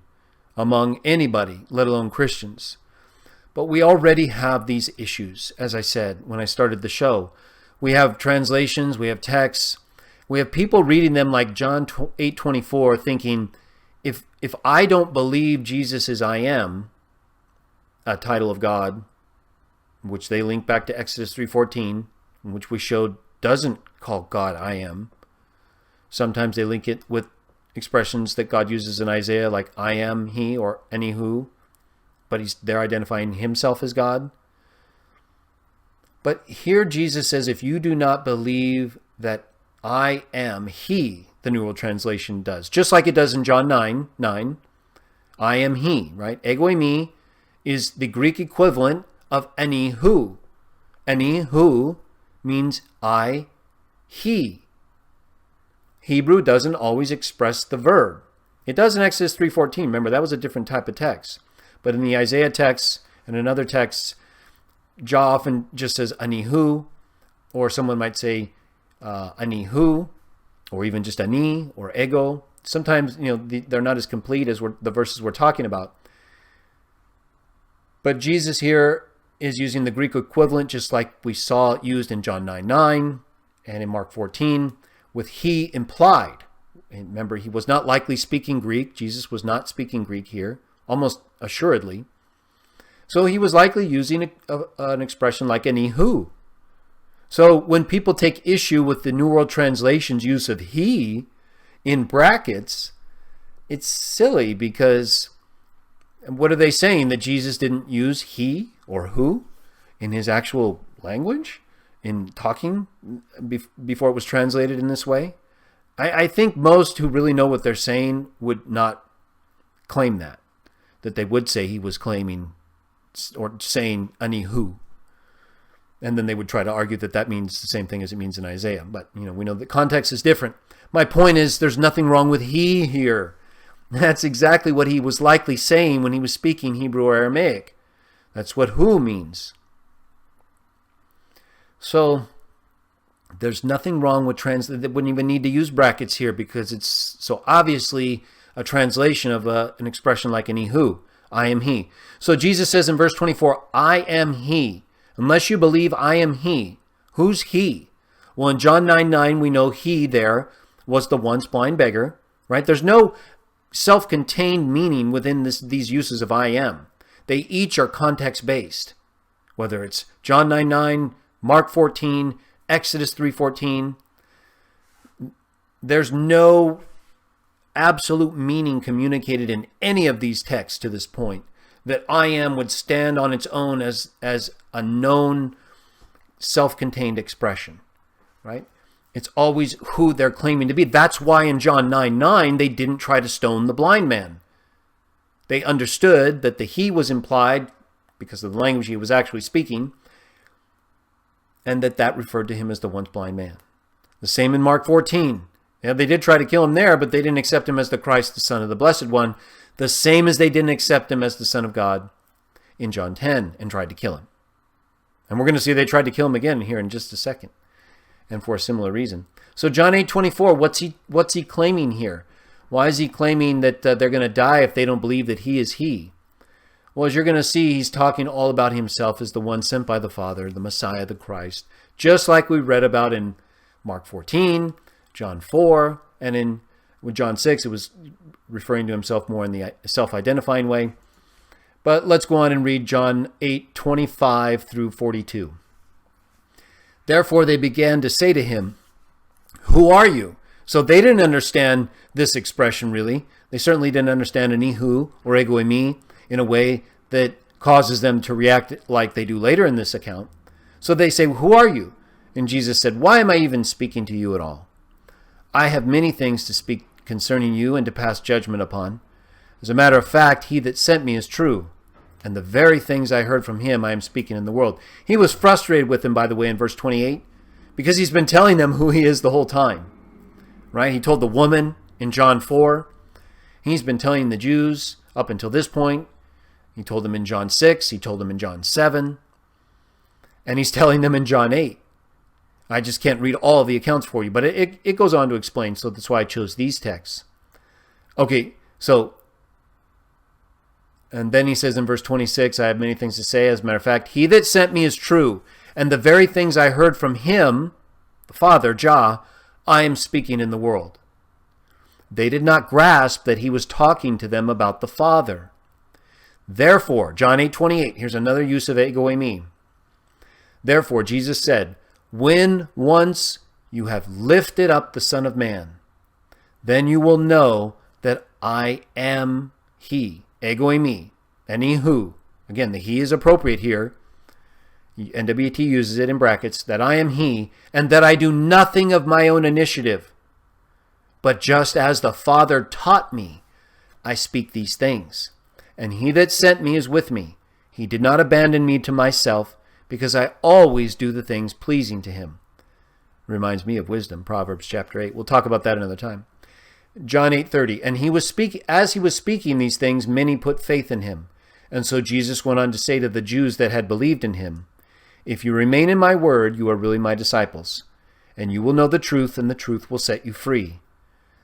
among anybody, let alone Christians. But we already have these issues, as I said when I started the show. We have translations, we have texts, we have people reading them like John 8:24, thinking, if I don't believe Jesus is I am, a title of God, which they link back to Exodus 3:14, which we showed doesn't call God I am. Sometimes they link it with expressions that God uses in Isaiah, like I am he or any who, but they're identifying himself as God. But here Jesus says, if you do not believe that I am he, the New World Translation does, just like it does in John 9, I am he, right? Ego eimi is the Greek equivalent of any who. Any who means I, he. Hebrew doesn't always express the verb. It does in Exodus 3:14. Remember, that was a different type of text. But in the Isaiah text and in other texts, Jah often just says anihu, or someone might say anihu, or even just ani or ego. Sometimes, they're not as complete as the verses we're talking about. But Jesus here is using the Greek equivalent, just like we saw it used in John 9:9 and in Mark 14, with he implied. And remember, he was not likely speaking Greek. Jesus was not speaking Greek here, almost assuredly. So he was likely using an expression like any who. So when people take issue with the New World Translation's use of he in brackets, it's silly, because what are they saying? That Jesus didn't use he or who in his actual language, in talking before it was translated in this way? I think most who really know what they're saying would not claim that they would say he was claiming or saying ani who. And then they would try to argue that means the same thing as it means in Isaiah. But, we know the context is different. My point is, there's nothing wrong with he here. That's exactly what he was likely saying when he was speaking Hebrew or Aramaic. That's what who means. So there's nothing wrong with they wouldn't even need to use brackets here, because it's so obviously a translation of an expression like any who. I am he. So Jesus says in verse 24, I am he. Unless you believe I am he. Who's he? Well, in John 9:9, we know he there was the once blind beggar, right? There's no self-contained meaning within these uses of I am. They each are context-based. Whether it's John 9:9, Mark 14, Exodus 3:14, there's no absolute meaning communicated in any of these texts to this point that I am would stand on its own as a known self-contained expression, right? It's always who they're claiming to be. That's why in John 9:9 they didn't try to stone the blind man. They understood that the he was implied because of the language he was actually speaking, and that referred to him as the once blind man. The same in Mark 14. Yeah, they did try to kill him there, but they didn't accept him as the Christ, the Son of the Blessed One, the same as they didn't accept him as the Son of God in John 10 and tried to kill him. And we're going to see they tried to kill him again here in just a second, and for a similar reason. So John 8:24, what's he claiming here? Why is he claiming that they're going to die if they don't believe that he is he? Well, as you're going to see, he's talking all about himself as the one sent by the Father, the Messiah, the Christ, just like we read about in Mark 14, John 4, and with John 6, it was referring to himself more in the self-identifying way. But let's go on and read John 8:25 through 42. Therefore they began to say to him, who are you? So they didn't understand this expression really. They certainly didn't understand an ihu or ego eimi in a way that causes them to react like they do later in this account. So they say, who are you? And Jesus said, why am I even speaking to you at all? I have many things to speak concerning you and to pass judgment upon. As a matter of fact, he that sent me is true, and the very things I heard from him I am speaking in the world. He was frustrated with them, by the way, in verse 28, because he's been telling them who he is the whole time. Right? He told the woman in John 4. He's been telling the Jews up until this point. He told them in John 6. He told them in John 7. And he's telling them in John 8. I just can't read all of the accounts for you, but it goes on to explain, so that's why I chose these texts. Okay, so, and then he says in verse 26, I have many things to say. As a matter of fact, he that sent me is true, and the very things I heard from him, the Father, Jah, I am speaking in the world. They did not grasp that he was talking to them about the Father. Therefore, John 8:28, here's another use of ego eimi. Therefore, Jesus said, when once you have lifted up the Son of Man, then you will know that I am he, ego eimi, and he who. Again, the he is appropriate here. NWT uses it in brackets, that I am he, and that I do nothing of my own initiative. But just as the Father taught me, I speak these things. And he that sent me is with me. He did not abandon me to myself, because I always do the things pleasing to him. Reminds me of wisdom, Proverbs chapter 8. We'll talk about that another time. John 8:30. And as he was speaking these things, many put faith in him. And so Jesus went on to say to the Jews that had believed in him, if you remain in my word, you are really my disciples, and you will know the truth, and the truth will set you free.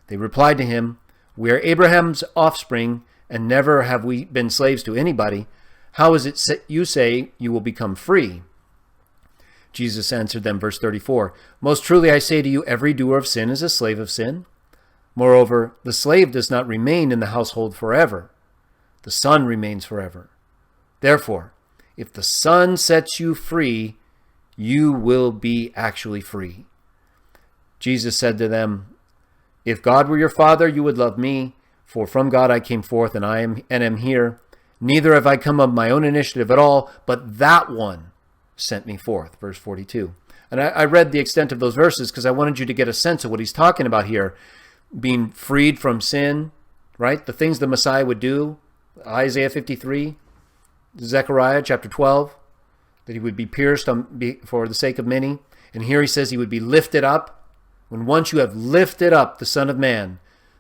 They replied to him, we are Abraham's offspring, and never have we been slaves to anybody. How is it you say you will become free? Jesus answered them, verse 34, most truly I say to you, every doer of sin is a slave of sin. Moreover, the slave does not remain in the household forever. The Son remains forever. Therefore, if the Son sets you free, you will be actually free. Jesus said to them, if God were your Father, you would love me, for from God I came forth, and I am here. Neither have I come of my own initiative at all, but that one sent me forth. Verse 42. And I read the extent of those verses because I wanted you to get a sense of what he's talking about here. Being freed from sin, right? The things the Messiah would do. Isaiah 53, Zechariah chapter 12, that he would be pierced for the sake of many. And here he says he would be lifted up. When once you have lifted up the Son of Man,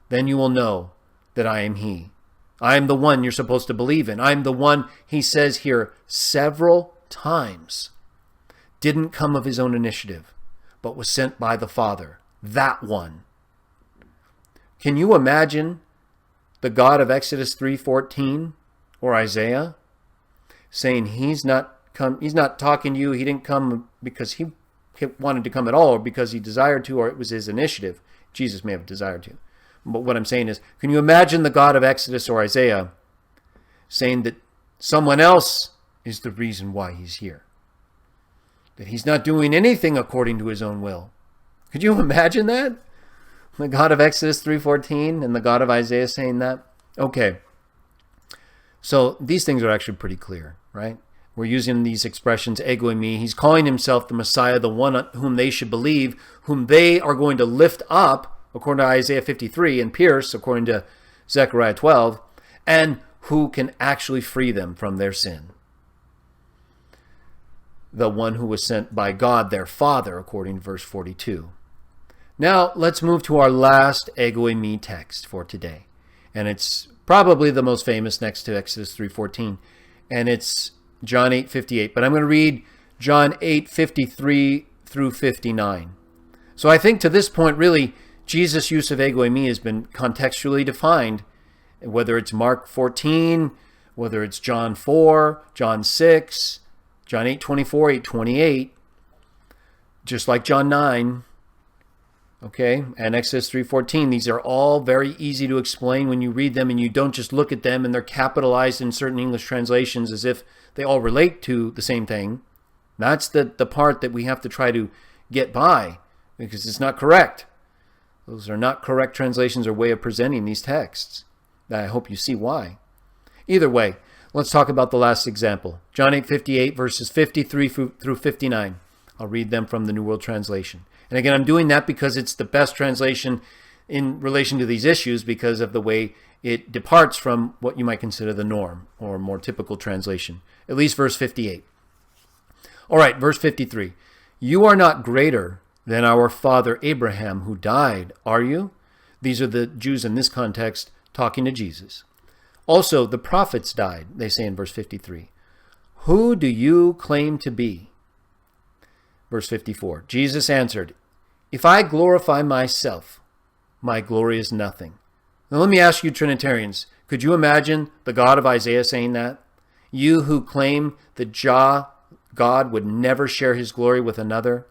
then you will know that I am he. I am the one you're supposed to believe in. I'm the one, he says here several times, didn't come of his own initiative, but was sent by the Father. That one. Can you imagine the God of Exodus 3:14 or Isaiah saying he's not talking to you, he didn't come because he wanted to come at all or because he desired to or it was his initiative. Jesus may have desired to. But what I'm saying is, can you imagine the God of Exodus or Isaiah saying that someone else is the reason why he's here? That he's not doing anything according to his own will. Could you imagine that? The God of Exodus 3:14 and the God of Isaiah saying that? Okay. So these things are actually pretty clear, right? We're using these expressions, ego eimi. He's calling himself the Messiah, the one whom they should believe, whom they are going to lift up, according to Isaiah 53, and pierce, according to Zechariah 12, and who can actually free them from their sin. The one who was sent by God, their Father, according to verse 42. Now, let's move to our last ego eimi text for today. And it's probably the most famous next to Exodus 3:14. And it's John 8:58. But I'm going to read John 8:53 through 59. So I think to this point, really, Jesus' use of ego eimi has been contextually defined, whether it's Mark 14, whether it's John 4, John 6, John 8:24, 8:28, just like John 9, okay, and Exodus 3:14. These are all very easy to explain when you read them and you don't just look at them and they're capitalized in certain English translations as if they all relate to the same thing. That's the part that we have to try to get by because it's not correct. Those are not correct translations or way of presenting these texts. I hope you see why. Either way, let's talk about the last example. John 8:58, verses 53 through 59. I'll read them from the New World Translation. And again, I'm doing that because it's the best translation in relation to these issues because of the way it departs from what you might consider the norm or more typical translation, at least verse 58. All right, verse 53. You are not greater than our father Abraham who died, are you? These are the Jews in this context talking to Jesus. Also, the prophets died, they say in verse 53. Who do you claim to be? Verse 54. Jesus answered, if I glorify myself, my glory is nothing. Now let me ask you Trinitarians, could you imagine the God of Isaiah saying that? You who claim that Jah, God, would never share his glory with another?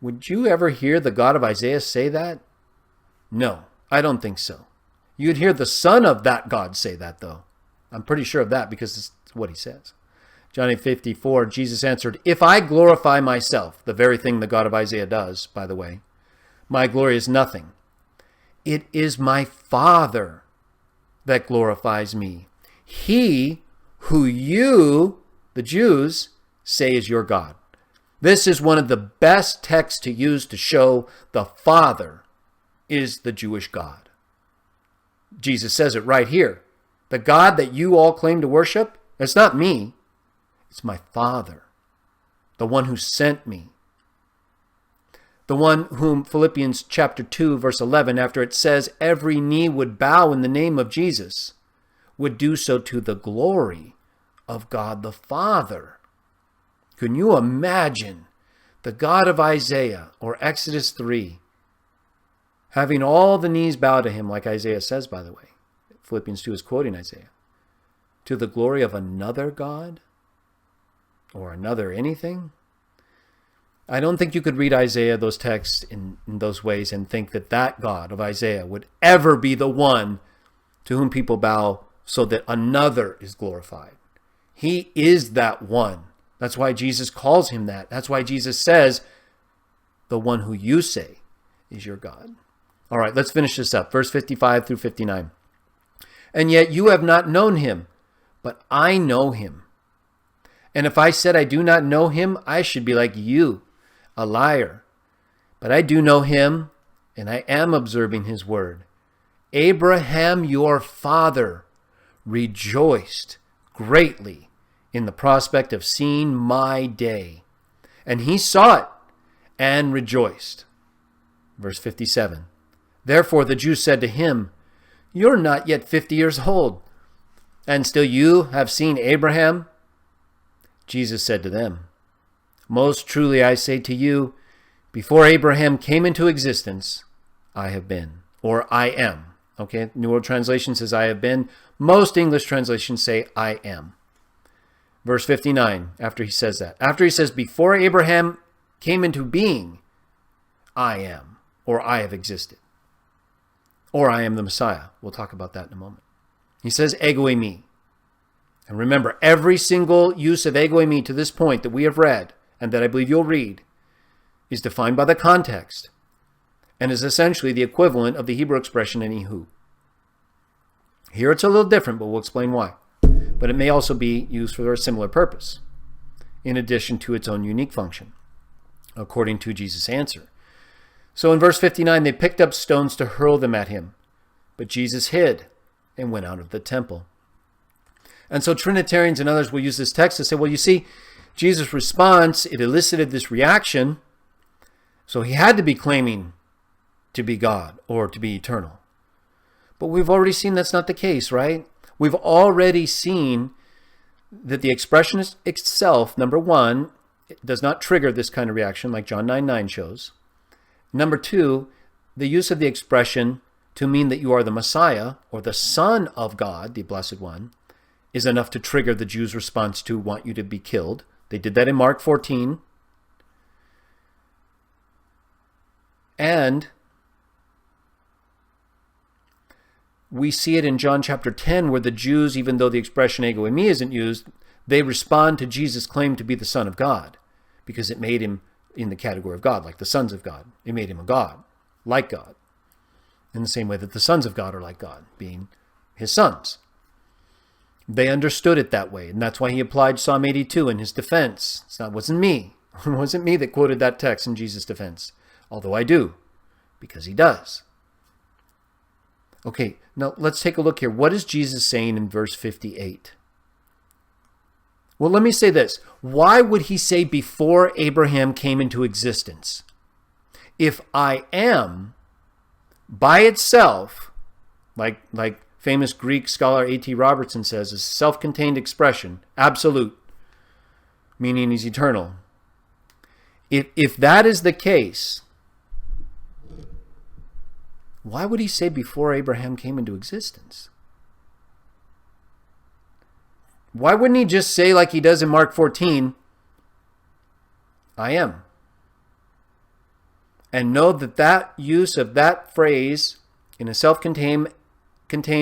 Would you ever hear the God of Isaiah say that? No, I don't think so. You'd hear the son of that God say that, though. I'm pretty sure of that because it's what he says. John 8:54, Jesus answered, if I glorify myself, the very thing the God of Isaiah does, by the way, my glory is nothing. It is my Father that glorifies me. He who you, the Jews, say is your God. This is one of the best texts to use to show the Father is the Jewish God. Jesus says it right here. The God that you all claim to worship, it's not me. It's my Father, the one who sent me. The one whom Philippians chapter 2, verse 11, after it says every knee would bow in the name of Jesus, would do so to the glory of God the Father. Can you imagine the God of Isaiah or Exodus 3 having all the knees bow to him, like Isaiah says, by the way? Philippians 2 is quoting Isaiah. To the glory of another God? Or another anything? I don't think you could read Isaiah, those texts, in those ways and think that that God of Isaiah would ever be the one to whom people bow so that another is glorified. He is that one. That's why Jesus calls him that. That's why Jesus says, the one who you say is your God. All right, let's finish this up. Verse 55 through 59. And yet you have not known him, but I know him. And if I said I do not know him, I should be like you, a liar. But I do know him, and I am observing his word. Abraham, your father, rejoiced greatly in the prospect of seeing my day. And he saw it and rejoiced. Verse 57. Therefore the Jews said to him, you're not yet 50 years old, and still you have seen Abraham? Jesus said to them, most truly I say to you, before Abraham came into existence, I have been, or I am. Okay, New World Translation says I have been. Most English translations say I am. Verse 59, after he says that. After he says, before Abraham came into being, I am, or I have existed. Or I am the Messiah. We'll talk about that in a moment. He says, ego eimi. And remember, every single use of ego eimi to this point that we have read, and that I believe you'll read, is defined by the context, and is essentially the equivalent of the Hebrew expression anihu. Here it's a little different, but we'll explain why. But it may also be used for a similar purpose, in addition to its own unique function, according to Jesus' answer. So in verse 59, they picked up stones to hurl them at him, but Jesus hid and went out of the temple. And so Trinitarians and others will use this text to say, well, you see, Jesus' response, it elicited this reaction, so he had to be claiming to be God or to be eternal. But we've already seen that's not the case, right? We've already seen that the expression itself, number one, it does not trigger this kind of reaction like John 9:9 shows. Number two, the use of the expression to mean that you are the Messiah or the Son of God, the Blessed One, is enough to trigger the Jews' response to want you to be killed. They did that in Mark 14. And we see it in John chapter 10, where the Jews, even though the expression ego eimi isn't used, they respond to Jesus' claim to be the Son of God, because it made him in the category of God, like the sons of God. It made him a God, like God, in the same way that the sons of God are like God, being his sons. They understood it that way, and that's why he applied Psalm 82 in his defense. It wasn't me. It wasn't me that quoted that text in Jesus' defense, although I do, because he does. Okay, now let's take a look here. What is Jesus saying in verse 58? Well, let me say this. Why would he say before Abraham came into existence? If I am, by itself, like famous Greek scholar A.T. Robertson says, is a self-contained expression, absolute, meaning he's eternal. If that is the case, why would he say before Abraham came into existence? Why wouldn't he just say like he does in Mark 14, I am? And know that use of that phrase in a self-contained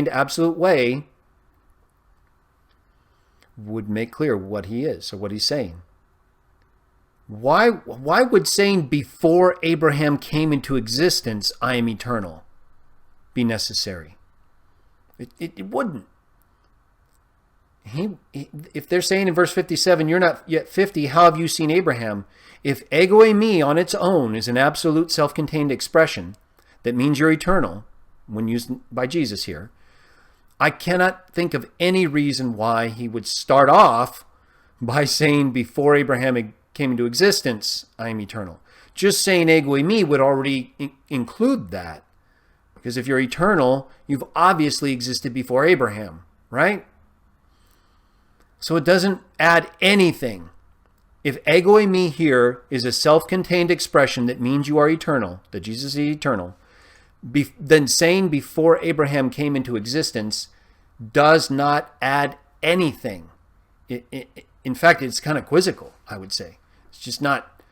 absolute way would make clear what he is or what he's saying. Why would saying before Abraham came into existence, I am eternal, be necessary? It wouldn't. If they're saying in verse 57, you're not yet 50, how have you seen Abraham? If ego eimi on its own is an absolute self-contained expression that means you're eternal, when used by Jesus here, I cannot think of any reason why he would start off by saying before Abraham came into existence, I am eternal. Just saying ego eimi would already include that. Because if you're eternal, you've obviously existed before Abraham, right? So it doesn't add anything. If ego eimi here is a self-contained expression that means you are eternal, that Jesus is eternal, then saying before Abraham came into existence does not add anything. In fact, it's kind of quizzical, I would say. It's just not,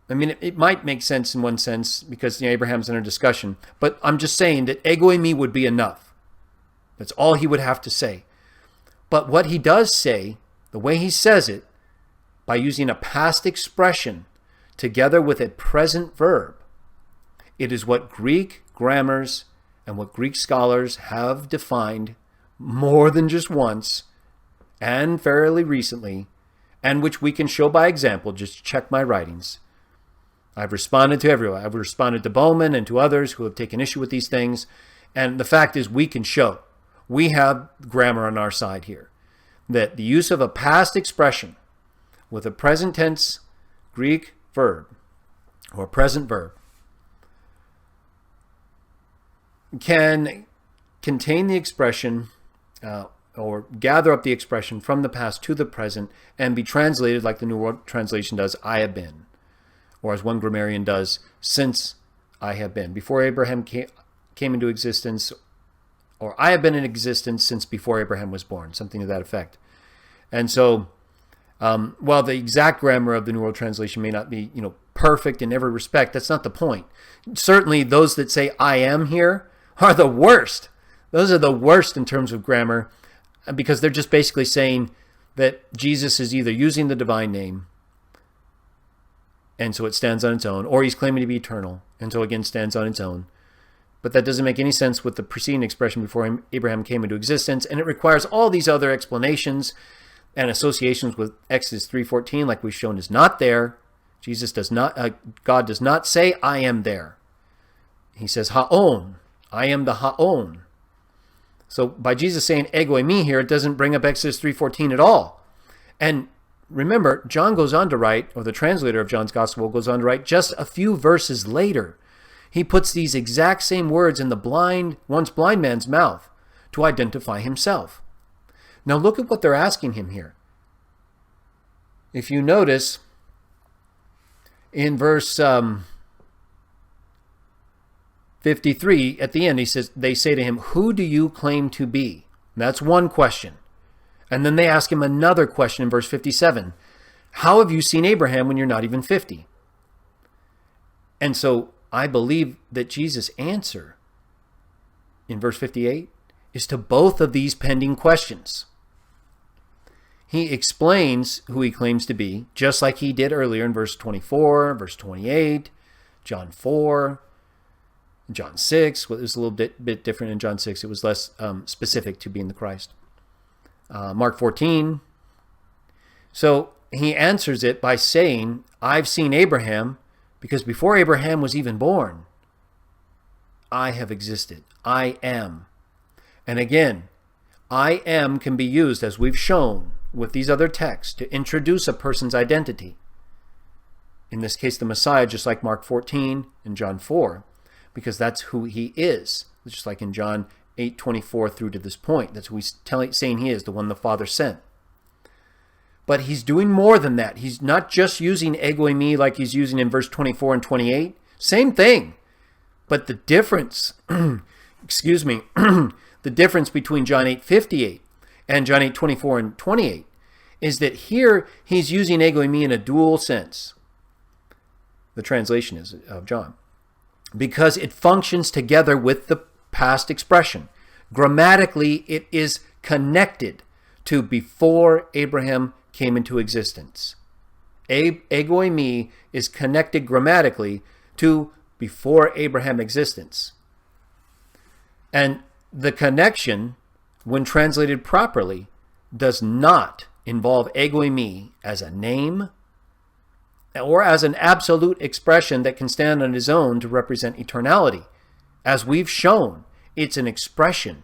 I mean, it might make sense in one sense because Abraham's in a discussion, but I'm just saying that ego eimi would be enough. That's all he would have to say. But what he does say, the way he says it, by using a past expression together with a present verb, it is what Greek grammars and what Greek scholars have defined more than just once and fairly recently, and which we can show by example. Just check my writings. I've responded to everyone. I've responded to Bowman and to others who have taken issue with these things. And the fact is we can show. We have grammar on our side here. That the use of a past expression with a present tense Greek verb or present verb can contain the expression or gather up the expression from the past to the present and be translated like the New World Translation does, I have been. Or as one grammarian does, since I have been. Before Abraham came into existence, or I have been in existence since before Abraham was born, something to that effect. And so, while the exact grammar of the New World Translation may not be, perfect in every respect, that's not the point. Certainly, those that say I am here are the worst. Those are the worst in terms of grammar, because they're just basically saying that Jesus is either using the divine name, and so it stands on its own, or he's claiming to be eternal, and so again stands on its own. But that doesn't make any sense with the preceding expression before Abraham came into existence, and it requires all these other explanations and associations with Exodus 3:14, like we've shown, is not there. God does not say, I am there. He says, Ha'on, I am the Ha'on. So by Jesus saying ego eimi here, it doesn't bring up Exodus 3:14 at all. And remember, John goes on to write, or the translator of John's Gospel goes on to write just a few verses later. He puts these exact same words in the once blind man's mouth to identify himself. Now look at what they're asking him here. If you notice, in verse 53, at the end, they say to him, who do you claim to be? And that's one question. And then they ask him another question in verse 57. How have you seen Abraham when you're not even 50? And so I believe that Jesus' answer in verse 58 is to both of these pending questions. He explains who he claims to be, just like he did earlier in verse 24, verse 28, John 4, John 6. Well, it was a little bit different in John 6. It was less specific to being the Christ. Mark 14. So he answers it by saying, I've seen Abraham, because before Abraham was even born, I have existed. I am. And again, I am can be used, as we've shown with these other texts, to introduce a person's identity. In this case, the Messiah, just like Mark 14 and John 4, because that's who he is. Just like in John 8:24 through to this point. That's who he's saying he is, the one the Father sent. But he's doing more than that. He's not just using ego eimi like he's using in verse 24 and 28. Same thing. But the difference, excuse me, the difference between John 8:58 and John 8:24 and 28 is that here he's using ego eimi in a dual sense. The translation is of John. Because it functions together with the past expression. Grammatically, it is connected to before Abraham came into existence. Ego eimi is connected grammatically to before Abraham existence. And the connection, when translated properly, does not involve ego eimi as a name or as an absolute expression that can stand on its own to represent eternality. As we've shown, it's an expression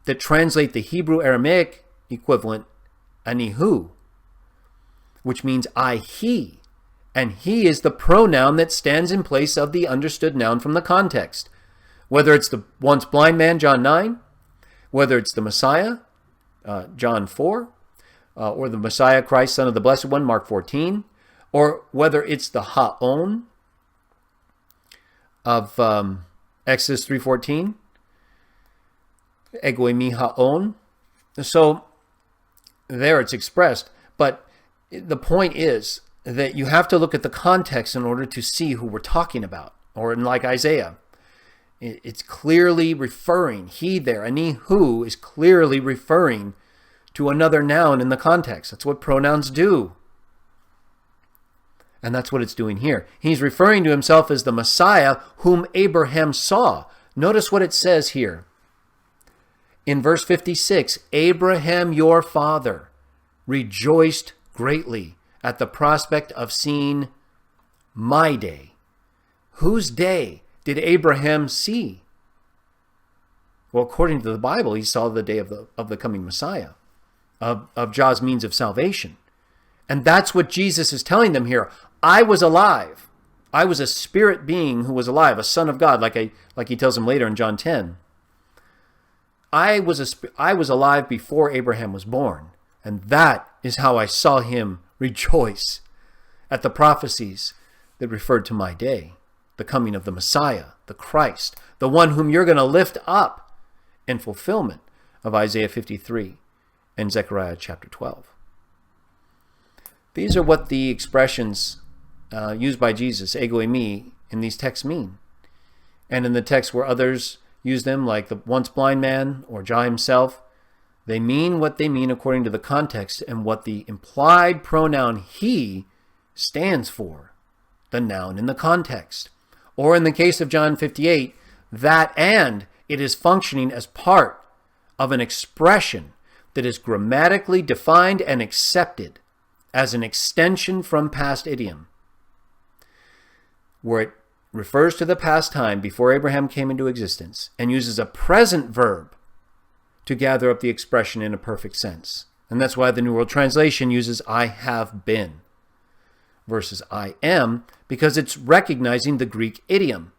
that translates the Hebrew Aramaic equivalent anihu, which means I, he. And he is the pronoun that stands in place of the understood noun from the context. Whether it's the once blind man, John 9, whether it's the Messiah, John 4, or the Messiah, Christ, Son of the Blessed One, Mark 14, or whether it's the ha'on of Exodus 3:14, ego eimi ha'on. So there it's expressed, but the point is that you have to look at the context in order to see who we're talking about. Or in like Isaiah, it's clearly referring, he there, anihu, is clearly referring to another noun in the context. That's what pronouns do. And that's what it's doing here. He's referring to himself as the Messiah whom Abraham saw. Notice what it says here. In verse 56, Abraham your father rejoiced greatly at the prospect of seeing my day. Whose day did Abraham see? Well, according to the Bible, he saw the day of the coming Messiah, of Jah's means of salvation. And that's what Jesus is telling them here. I was alive. I was a spirit being who was alive, a son of God, like he tells him later in John 10. I was alive before Abraham was born. And that is how I saw him rejoice at the prophecies that referred to my day, the coming of the Messiah, the Christ, the one whom you're going to lift up in fulfillment of Isaiah 53 and Zechariah chapter 12. These are what the expressions used by Jesus, ego eimi, in these texts mean. And in the texts where others use them, like the once blind man or Jah himself, they mean what they mean according to the context and what the implied pronoun he stands for, the noun in the context. Or in the case of John 58, that and it is functioning as part of an expression that is grammatically defined and accepted as an extension from past idiom, where it refers to the past time before Abraham came into existence and uses a present verb to gather up the expression in a perfect sense. And that's why the New World Translation uses I have been versus I am, because it's recognizing the Greek idiom.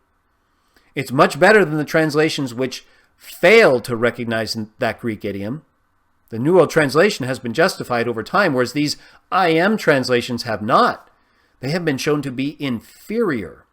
It's much better than the translations which fail to recognize that Greek idiom. The New World Translation has been justified over time, whereas these I am translations have not. They have been shown to be inferior.